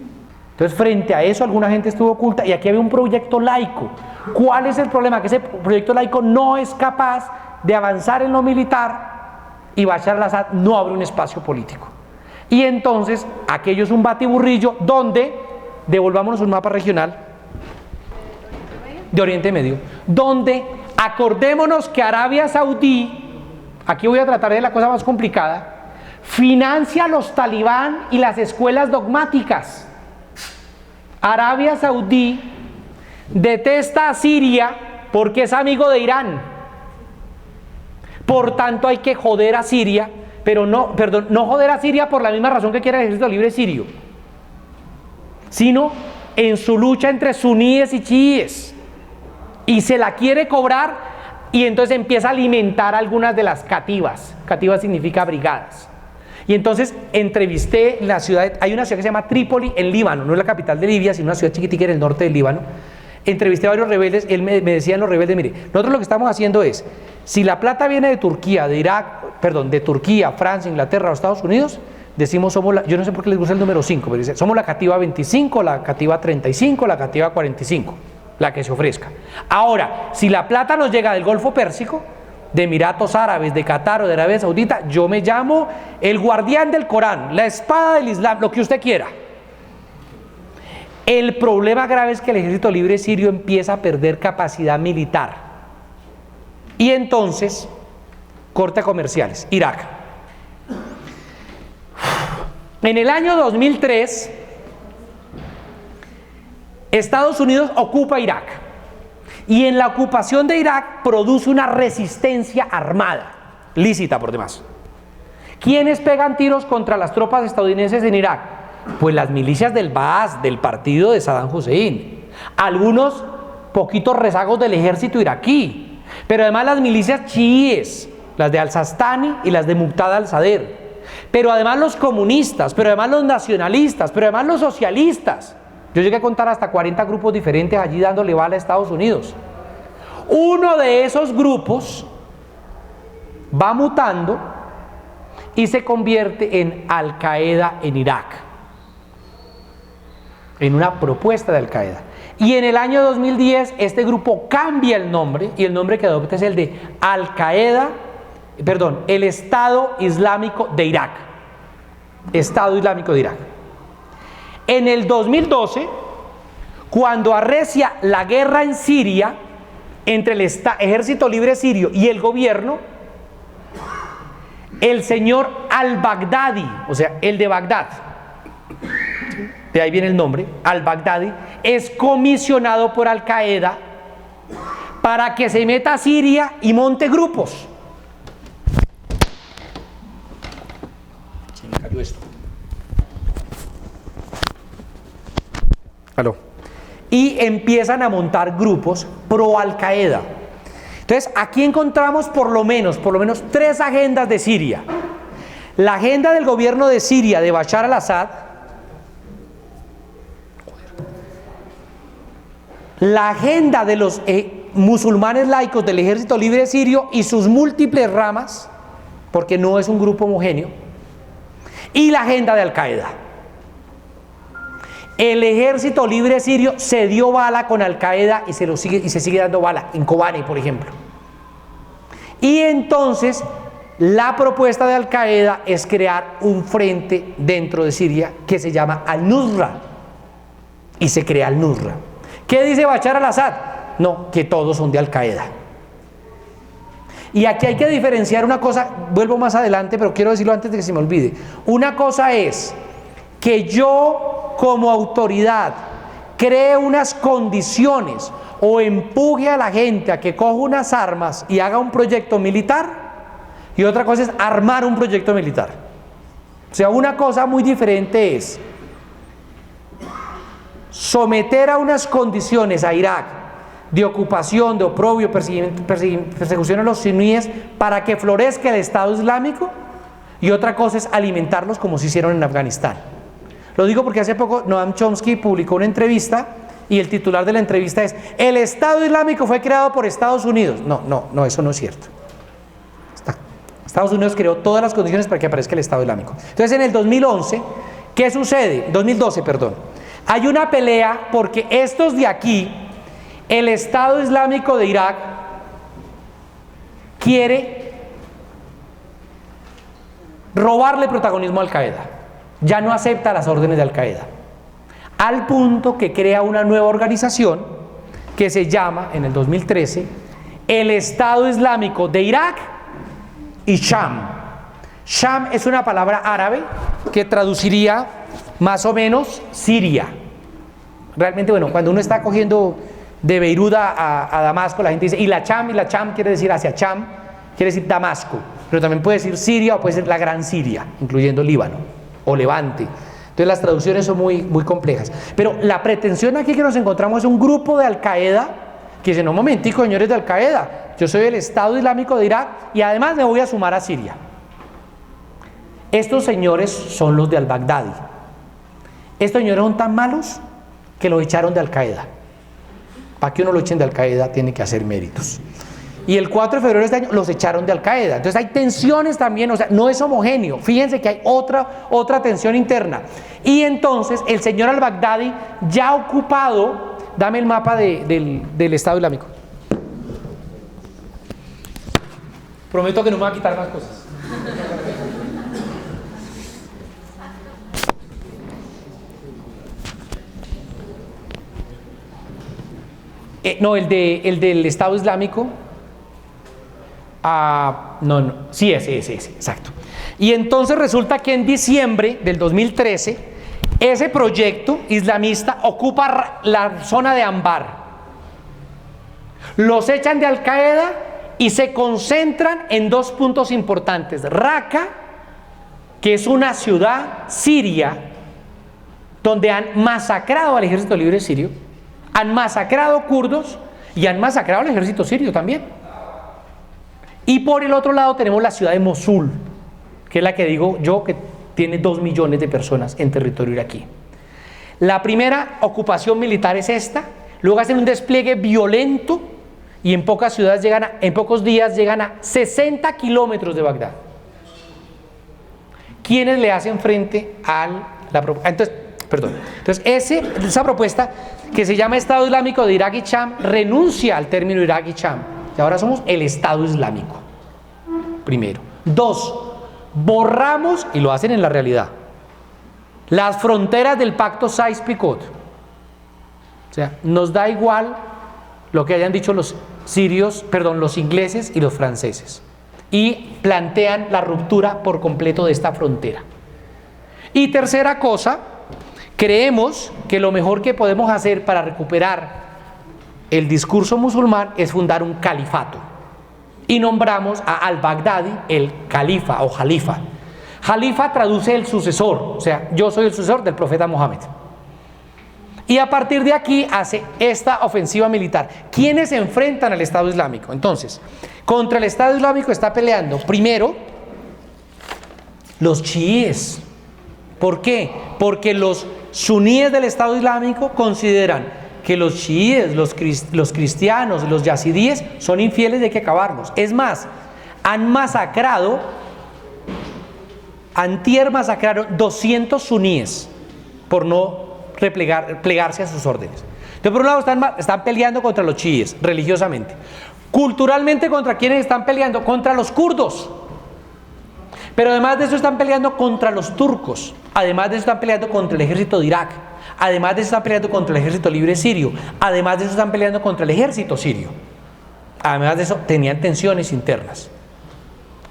Entonces, frente a eso, alguna gente estuvo oculta, y aquí había un proyecto laico. ¿Cuál es el problema? Que ese proyecto laico no es capaz de avanzar en lo militar, y Bashar al-Assad no abre un espacio político. Y entonces, aquello es un batiburrillo donde, devolvámonos un mapa regional de Oriente Medio, donde acordémonos que Arabia Saudí, aquí voy a tratar de la cosa más complicada, financia a los talibán y las escuelas dogmáticas. Arabia Saudí detesta a Siria porque es amigo de Irán. Por tanto, hay que joder a Siria, pero no joder a Siria por la misma razón que quiere el Ejército Libre Sirio, sino en su lucha entre suníes y chiíes. Y se la quiere cobrar, y entonces empieza a alimentar algunas de las cativas. Cativas significa brigadas. Y entonces entrevisté la ciudad, hay una ciudad que se llama Trípoli en Líbano, no es la capital de Libia, sino una ciudad chiquitica en el norte del Líbano. Entrevisté a varios rebeldes, él me decían los rebeldes, mire, nosotros lo que estamos haciendo es, si la plata viene de Turquía, de Turquía, Francia, Inglaterra o Estados Unidos, decimos yo no sé por qué les gusta el número 5, pero dice, somos la cativa 25, la cativa 35, la cativa 45, la que se ofrezca. Ahora, si la plata nos llega del Golfo Pérsico, de Emiratos Árabes, de Qatar o de Arabia Saudita, yo me llamo el guardián del Corán, la espada del Islam, lo que usted quiera. El problema grave es que el Ejército Libre Sirio empieza a perder capacidad militar. Y entonces, corte a comerciales, Irak. En el año 2003, Estados Unidos ocupa Irak. Y en la ocupación de Irak produce una resistencia armada, lícita por demás. ¿Quiénes pegan tiros contra las tropas estadounidenses en Irak? Pues las milicias del Baas, del partido de Saddam Hussein. Algunos poquitos rezagos del ejército iraquí. Pero además las milicias chiíes, las de al-Sistani y las de Muqtada al-Sadr. Pero además los comunistas, pero además los nacionalistas, pero además los socialistas. Yo llegué a contar hasta 40 grupos diferentes allí dándole bala a Estados Unidos. Uno de esos grupos va mutando y se convierte en Al-Qaeda en Irak, en una propuesta de Al-Qaeda. Y en el año 2010 este grupo cambia el nombre, y el nombre que adopta es el de el Estado Islámico de Irak. Estado Islámico de Irak. En el 2012, cuando arrecia la guerra en Siria entre el Ejército Libre Sirio y el gobierno, el señor al-Baghdadi, o sea, el de Bagdad, de ahí viene el nombre, al-Baghdadi, es comisionado por Al-Qaeda para que se meta a Siria y monte grupos. Se me cayó esto. Aló. Y empiezan a montar grupos pro Al-Qaeda. Entonces, aquí encontramos por lo menos 3 agendas de Siria. La agenda del gobierno de Siria de Bashar al-Assad, la agenda de los musulmanes laicos del Ejército Libre Sirio y sus múltiples ramas, porque no es un grupo homogéneo, y la agenda de Al-Qaeda. El Ejército Libre Sirio se dio bala con Al-Qaeda y se sigue dando bala en Kobane, por ejemplo. Y entonces la propuesta de Al-Qaeda es crear un frente dentro de Siria que se llama Al-Nusra, y se crea Al-Nusra. ¿Qué dice Bashar al-Assad? No, que todos son de Al-Qaeda. Y aquí hay que diferenciar una cosa, vuelvo más adelante, pero quiero decirlo antes de que se me olvide. Una cosa es que yo, como autoridad, cree unas condiciones o empuje a la gente a que coja unas armas y haga un proyecto militar, y otra cosa es armar un proyecto militar. O sea, una cosa muy diferente es someter a unas condiciones a Irak de ocupación, de oprobio, persecución a los suníes para que florezca el Estado Islámico, y otra cosa es alimentarlos como se hicieron en Afganistán. Lo digo porque hace poco Noam Chomsky publicó una entrevista y el titular de la entrevista es: el Estado Islámico fue creado por Estados Unidos. No, eso no es cierto. Estados Unidos creó todas las condiciones para que aparezca el Estado Islámico. Entonces, en el 2011, ¿qué sucede? 2012, perdón. Hay una pelea porque estos de aquí, el Estado Islámico de Irak, quiere robarle protagonismo a Al-Qaeda. Ya no acepta las órdenes de Al-Qaeda, al punto que crea una nueva organización que se llama, en el 2013, el Estado Islámico de Irak y Sham. Sham es una palabra árabe que traduciría más o menos Siria. Realmente, bueno, cuando uno está cogiendo de Beirut a Damasco, la gente dice, y la Cham quiere decir hacia Cham, quiere decir Damasco, pero también puede decir Siria o puede ser la Gran Siria, incluyendo Líbano o Levante. Entonces las traducciones son muy complejas. Pero la pretensión aquí que nos encontramos es un grupo de Al-Qaeda que dice: no, momentico, señores de Al-Qaeda, yo soy el Estado Islámico de Irak y además me voy a sumar a Siria. Estos señores son los de al-Baghdadi. Estos señores son tan malos que los echaron de Al-Qaeda. Para que uno lo echen de Al-Qaeda tiene que hacer méritos. Y el 4 de febrero de este año los echaron de Al-Qaeda. Entonces hay tensiones también, o sea, no es homogéneo. Fíjense que hay otra tensión interna. Y entonces el señor al-Baghdadi ya ha ocupado, dame el mapa del Estado Islámico. Prometo que no me va a quitar más cosas. No, el del Estado Islámico. Sí, exacto. Y entonces resulta que en diciembre del 2013, ese proyecto islamista ocupa la zona de Anbar. Los echan de Al-Qaeda y se concentran en 2 puntos importantes. Raqqa, que es una ciudad siria, donde han masacrado al ejército libre sirio, han masacrado kurdos y han masacrado al ejército sirio también. Y por el otro lado tenemos la ciudad de Mosul, que es la que digo yo que tiene 2 millones de personas en territorio iraquí. La primera ocupación militar es esta, luego hacen un despliegue violento y en pocos días llegan a 60 kilómetros de Bagdad. ¿quiénes le hacen frente a la propuesta? Entonces esa propuesta que se llama Estado Islámico de Irak y Cham renuncia al término Irak y Cham. Y ahora somos el Estado Islámico. Primero. 2. Borramos, y lo hacen en la realidad, las fronteras del pacto Sykes-Picot. O sea, nos da igual lo que hayan dicho los ingleses y los franceses. Y plantean la ruptura por completo de esta frontera. Y tercera cosa, creemos que lo mejor que podemos hacer para recuperar el discurso musulmán es fundar un califato. Y nombramos a al-Baghdadi el califa o jalifa. Jalifa traduce el sucesor, o sea, yo soy el sucesor del profeta Mohammed. Y a partir de aquí hace esta ofensiva militar. ¿Quiénes se enfrentan al Estado Islámico? Entonces, contra el Estado Islámico está peleando, primero, los chiíes. ¿Por qué? Porque los suníes del Estado Islámico consideran que los chiíes, los cristianos, los yazidíes son infieles y hay que acabarlos. Es más, antier masacraron 200 suníes por no plegarse a sus órdenes. Entonces, por un lado están peleando contra los chiíes, religiosamente. Culturalmente, ¿contra quiénes están peleando? Contra los kurdos. Pero además de eso están peleando contra los turcos. Además de eso están peleando contra el ejército de Irak. Además de eso están peleando contra el ejército libre sirio. Además de eso están peleando contra el ejército sirio. Además de eso tenían tensiones internas.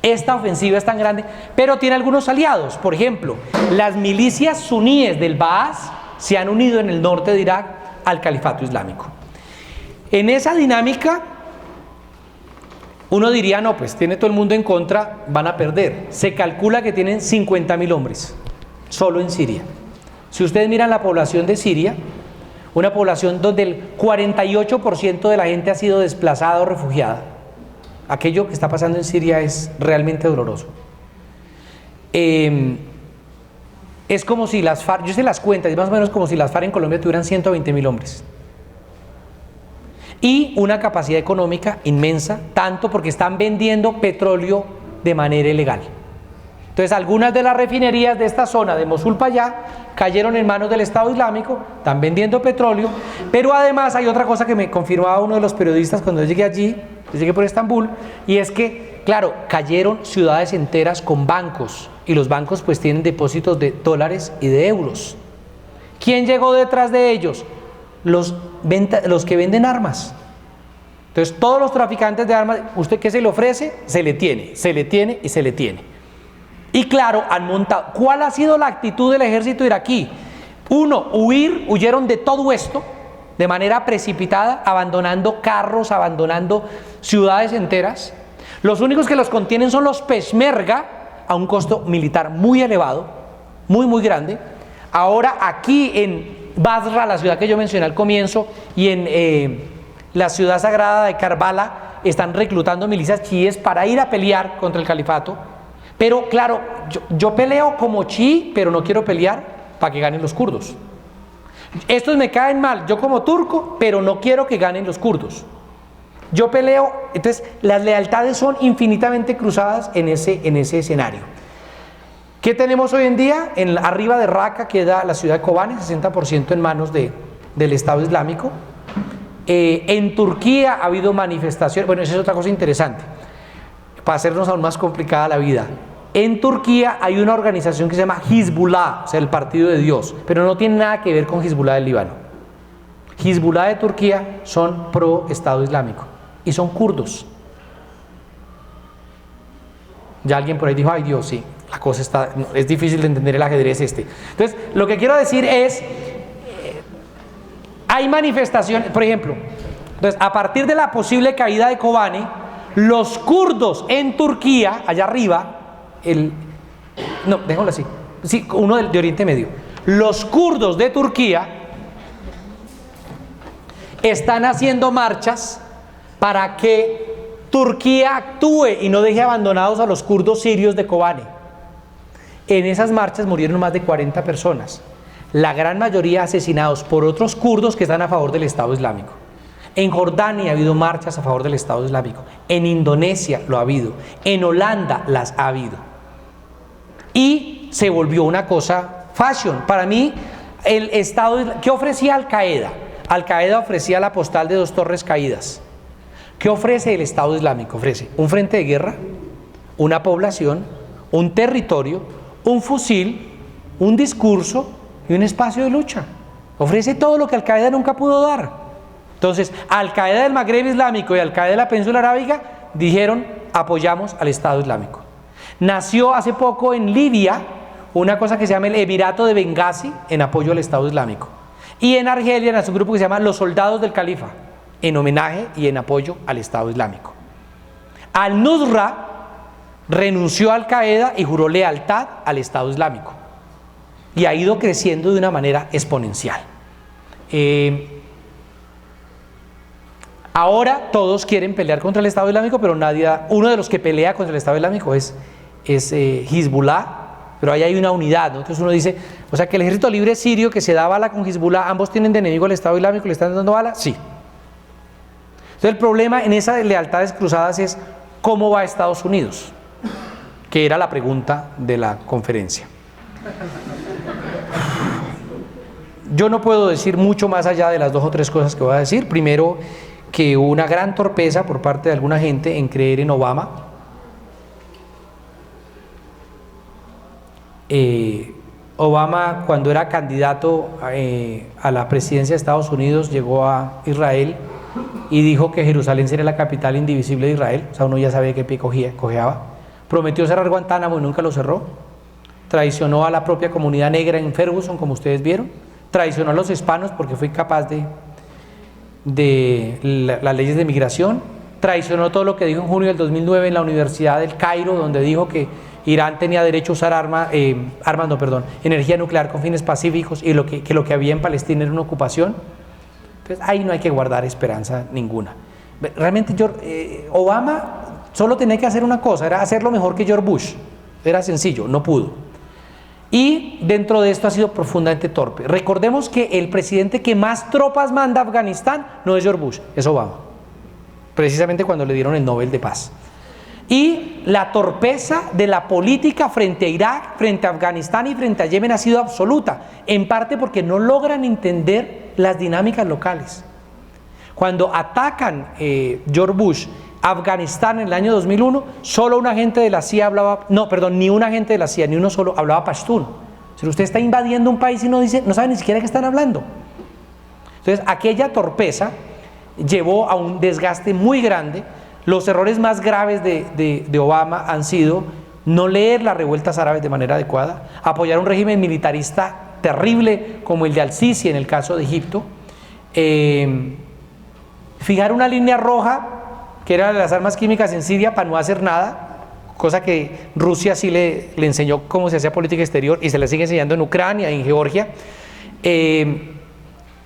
Esta ofensiva es tan grande, pero tiene algunos aliados. Por ejemplo, las milicias suníes del Baas se han unido en el norte de Irak al califato islámico. En esa dinámica, uno diría, no, pues tiene todo el mundo en contra, van a perder. Se calcula que tienen 50.000 hombres, solo en Siria. Si ustedes miran la población de Siria, una población donde el 48% de la gente ha sido desplazada o refugiada, aquello que está pasando en Siria es realmente doloroso. Es como si las FARC, yo sé las cuentas, es más o menos como si las FARC en Colombia tuvieran 120.000 hombres. Y una capacidad económica inmensa, tanto porque están vendiendo petróleo de manera ilegal. Entonces, algunas de las refinerías de esta zona, de Mosul para allá, cayeron en manos del Estado Islámico, están vendiendo petróleo, pero además hay otra cosa que me confirmaba uno de los periodistas cuando yo llegué allí, yo llegué por Estambul, y es que, claro, cayeron ciudades enteras con bancos, y los bancos pues tienen depósitos de dólares y de euros. ¿Quién llegó detrás de ellos? Los que venden armas. Entonces, todos los traficantes de armas, ¿usted qué se le ofrece? Se le tiene, se le tiene y se le tiene. Y claro, han montado. ¿Cuál ha sido la actitud del ejército iraquí? Uno, huyeron de todo esto de manera precipitada, abandonando carros, abandonando ciudades enteras. Los únicos que los contienen son los peshmerga, a un costo militar muy elevado, muy grande. Ahora aquí en Basra, la ciudad que yo mencioné al comienzo, y en la ciudad sagrada de Karbala, están reclutando milicias chiíes para ir a pelear contra el califato. Pero claro, yo peleo como chií, pero no quiero pelear para que ganen los kurdos. Estos me caen mal, yo como turco, pero no quiero que ganen los kurdos. Yo peleo, entonces las lealtades son infinitamente cruzadas en ese escenario. ¿Qué tenemos hoy en día? Arriba de Raqqa queda la ciudad de Kobane, 60% en manos del Estado Islámico. En Turquía ha habido manifestaciones, bueno, esa es otra cosa interesante, para hacernos aún más complicada la vida. En Turquía hay una organización que se llama Hizbullah, o sea, el Partido de Dios, pero no tiene nada que ver con Hizbullah del Líbano. Hizbullah de Turquía son pro Estado Islámico y son kurdos. Ya alguien por ahí dijo, ay Dios, sí, la cosa es difícil de entender el ajedrez este. Entonces, lo que quiero decir es, hay manifestaciones, por ejemplo, entonces, a partir de la posible caída de Kobane, los kurdos en Turquía, allá arriba, déjalo así, sí, uno de Oriente Medio, los kurdos de Turquía están haciendo marchas para que Turquía actúe y no deje abandonados a los kurdos sirios de Kobane. En esas marchas murieron más de 40 personas, la gran mayoría asesinados por otros kurdos que están a favor del Estado Islámico. En Jordania ha habido marchas a favor del Estado Islámico, en Indonesia lo ha habido, en Holanda las ha habido. Y se volvió una cosa fashion. Para mí, el Estado, ¿qué ofrecía Al Qaeda? Al Qaeda ofrecía la postal de 2 torres caídas. ¿Qué ofrece el Estado Islámico? Ofrece un frente de guerra, una población, un territorio, un fusil, un discurso y un espacio de lucha. Ofrece todo lo que Al Qaeda nunca pudo dar. Entonces, Al Qaeda del Magreb Islámico y Al Qaeda de la península arábiga dijeron: apoyamos al Estado Islámico. Nació hace poco en Libia una cosa que se llama el Emirato de Benghazi, en apoyo al Estado Islámico. Y en Argelia nació un grupo que se llama los Soldados del Califa, en homenaje y en apoyo al Estado Islámico. Al-Nusra renunció a Al Qaeda y juró lealtad al Estado Islámico. Y ha ido creciendo de una manera exponencial. Ahora todos quieren pelear contra el Estado Islámico, pero uno de los que pelea contra el Estado Islámico es Hezbollah, pero ahí hay una unidad, ¿no? Entonces uno dice, o sea, que el ejército libre sirio que se da bala con Hezbollah, ambos tienen de enemigo al Estado Islámico, le están dando bala, sí. Entonces el problema en esas lealtades cruzadas es cómo va Estados Unidos, que era la pregunta de la conferencia. Yo no puedo decir mucho más allá de las 2 o 3 cosas que voy a decir. Primero, que hubo una gran torpeza por parte de alguna gente en creer en Obama. Obama, cuando era candidato a la presidencia de Estados Unidos, llegó a Israel y dijo que Jerusalén sería la capital indivisible de Israel. O sea, uno ya sabía qué pie cojeaba. Prometió cerrar Guantánamo y nunca lo cerró. Traicionó a la propia comunidad negra en Ferguson, como ustedes vieron. Traicionó a los hispanos porque fue incapaz de las leyes de migración. Traicionó todo lo que dijo en junio del 2009 en la Universidad del Cairo, donde dijo que Irán tenía derecho a usar energía nuclear con fines pacíficos, y que lo que había en Palestina era una ocupación. Entonces ahí no hay que guardar esperanza ninguna. Realmente Obama solo tenía que hacer una cosa, era hacerlo mejor que George Bush. Era sencillo, no pudo. Y dentro de esto ha sido profundamente torpe. Recordemos que el presidente que más tropas manda a Afganistán no es George Bush, es Obama, precisamente cuando le dieron el Nobel de Paz. Y la torpeza de la política frente a Irak, frente a Afganistán y frente a Yemen ha sido absoluta, en parte porque no logran entender las dinámicas locales. Cuando atacan George Bush Afganistán en el año 2001, solo un agente de la CIA hablaba, ni un agente de la CIA, ni uno solo hablaba pastún. Si usted está invadiendo un país y no sabe ni siquiera qué están hablando. Entonces, aquella torpeza llevó a un desgaste muy grande. Los errores más graves de Obama han sido no leer las revueltas árabes de manera adecuada, apoyar un régimen militarista terrible como el de Al-Sisi en el caso de Egipto, fijar una línea roja que era las armas químicas en Siria para no hacer nada, cosa que Rusia sí le enseñó cómo se hacía política exterior y se le sigue enseñando en Ucrania, en Georgia.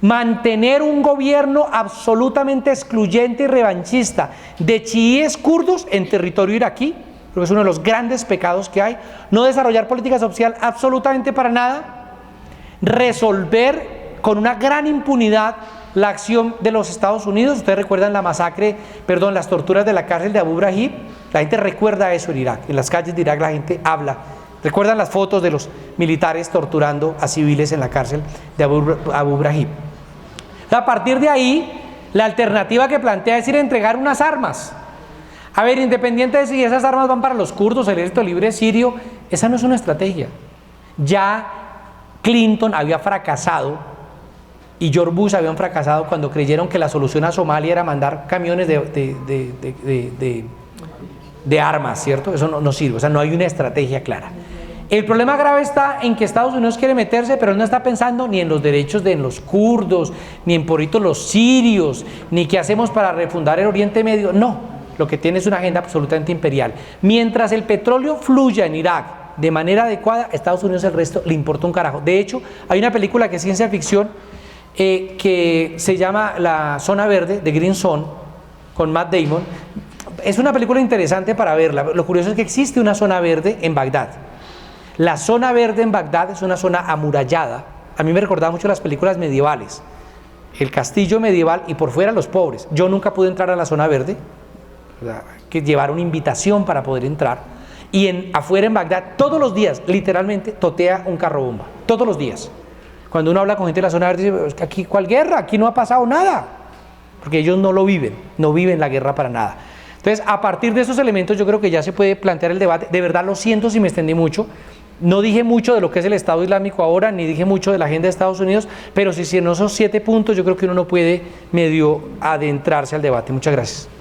Mantener un gobierno absolutamente excluyente y revanchista de chiíes kurdos en territorio iraquí, porque es uno de los grandes pecados que hay. No desarrollar política social absolutamente para nada. Resolver con una gran impunidad la acción de los Estados Unidos. Ustedes recuerdan las torturas de la cárcel de Abu Ghraib. La gente recuerda eso en Irak. En las calles de Irak la gente habla. Recuerdan las fotos de los militares torturando a civiles en la cárcel de Abu Ghraib. A partir de ahí, la alternativa que plantea es ir a entregar unas armas. A ver, independiente de si esas armas van para los kurdos, el ejército libre sirio, esa no es una estrategia. Ya Clinton había fracasado y George Bush habían fracasado cuando creyeron que la solución a Somalia era mandar camiones de armas, ¿cierto? Eso no sirve, o sea, no hay una estrategia clara. El problema grave está en que Estados Unidos quiere meterse, pero no está pensando ni en los derechos de los kurdos, ni en los sirios, ni qué hacemos para refundar el Oriente Medio. No, lo que tiene es una agenda absolutamente imperial. Mientras el petróleo fluya en Irak de manera adecuada, a Estados Unidos el resto le importa un carajo. De hecho, hay una película que es ciencia ficción que se llama La Zona Verde, de Green Zone, con Matt Damon. Es una película interesante para verla. Lo curioso es que existe una zona verde en Bagdad. La zona verde en Bagdad es una zona amurallada. A mí me recordaba mucho las películas medievales. El castillo medieval y por fuera los pobres. Yo nunca pude entrar a la zona verde. Que llevar una invitación para poder entrar. y afuera en Bagdad, todos los días, literalmente, totea un carro bomba. Todos los días. Cuando uno habla con gente de la zona verde, dice, es que aquí, ¿cuál guerra? Aquí no ha pasado nada. Porque ellos no lo viven, no viven la guerra para nada. Entonces, a partir de esos elementos, yo creo que ya se puede plantear el debate. De verdad, lo siento si me extendí mucho. No dije mucho de lo que es el Estado Islámico ahora, ni dije mucho de la agenda de Estados Unidos, pero si en esos 7 puntos yo creo que uno no puede medio adentrarse al debate. Muchas gracias.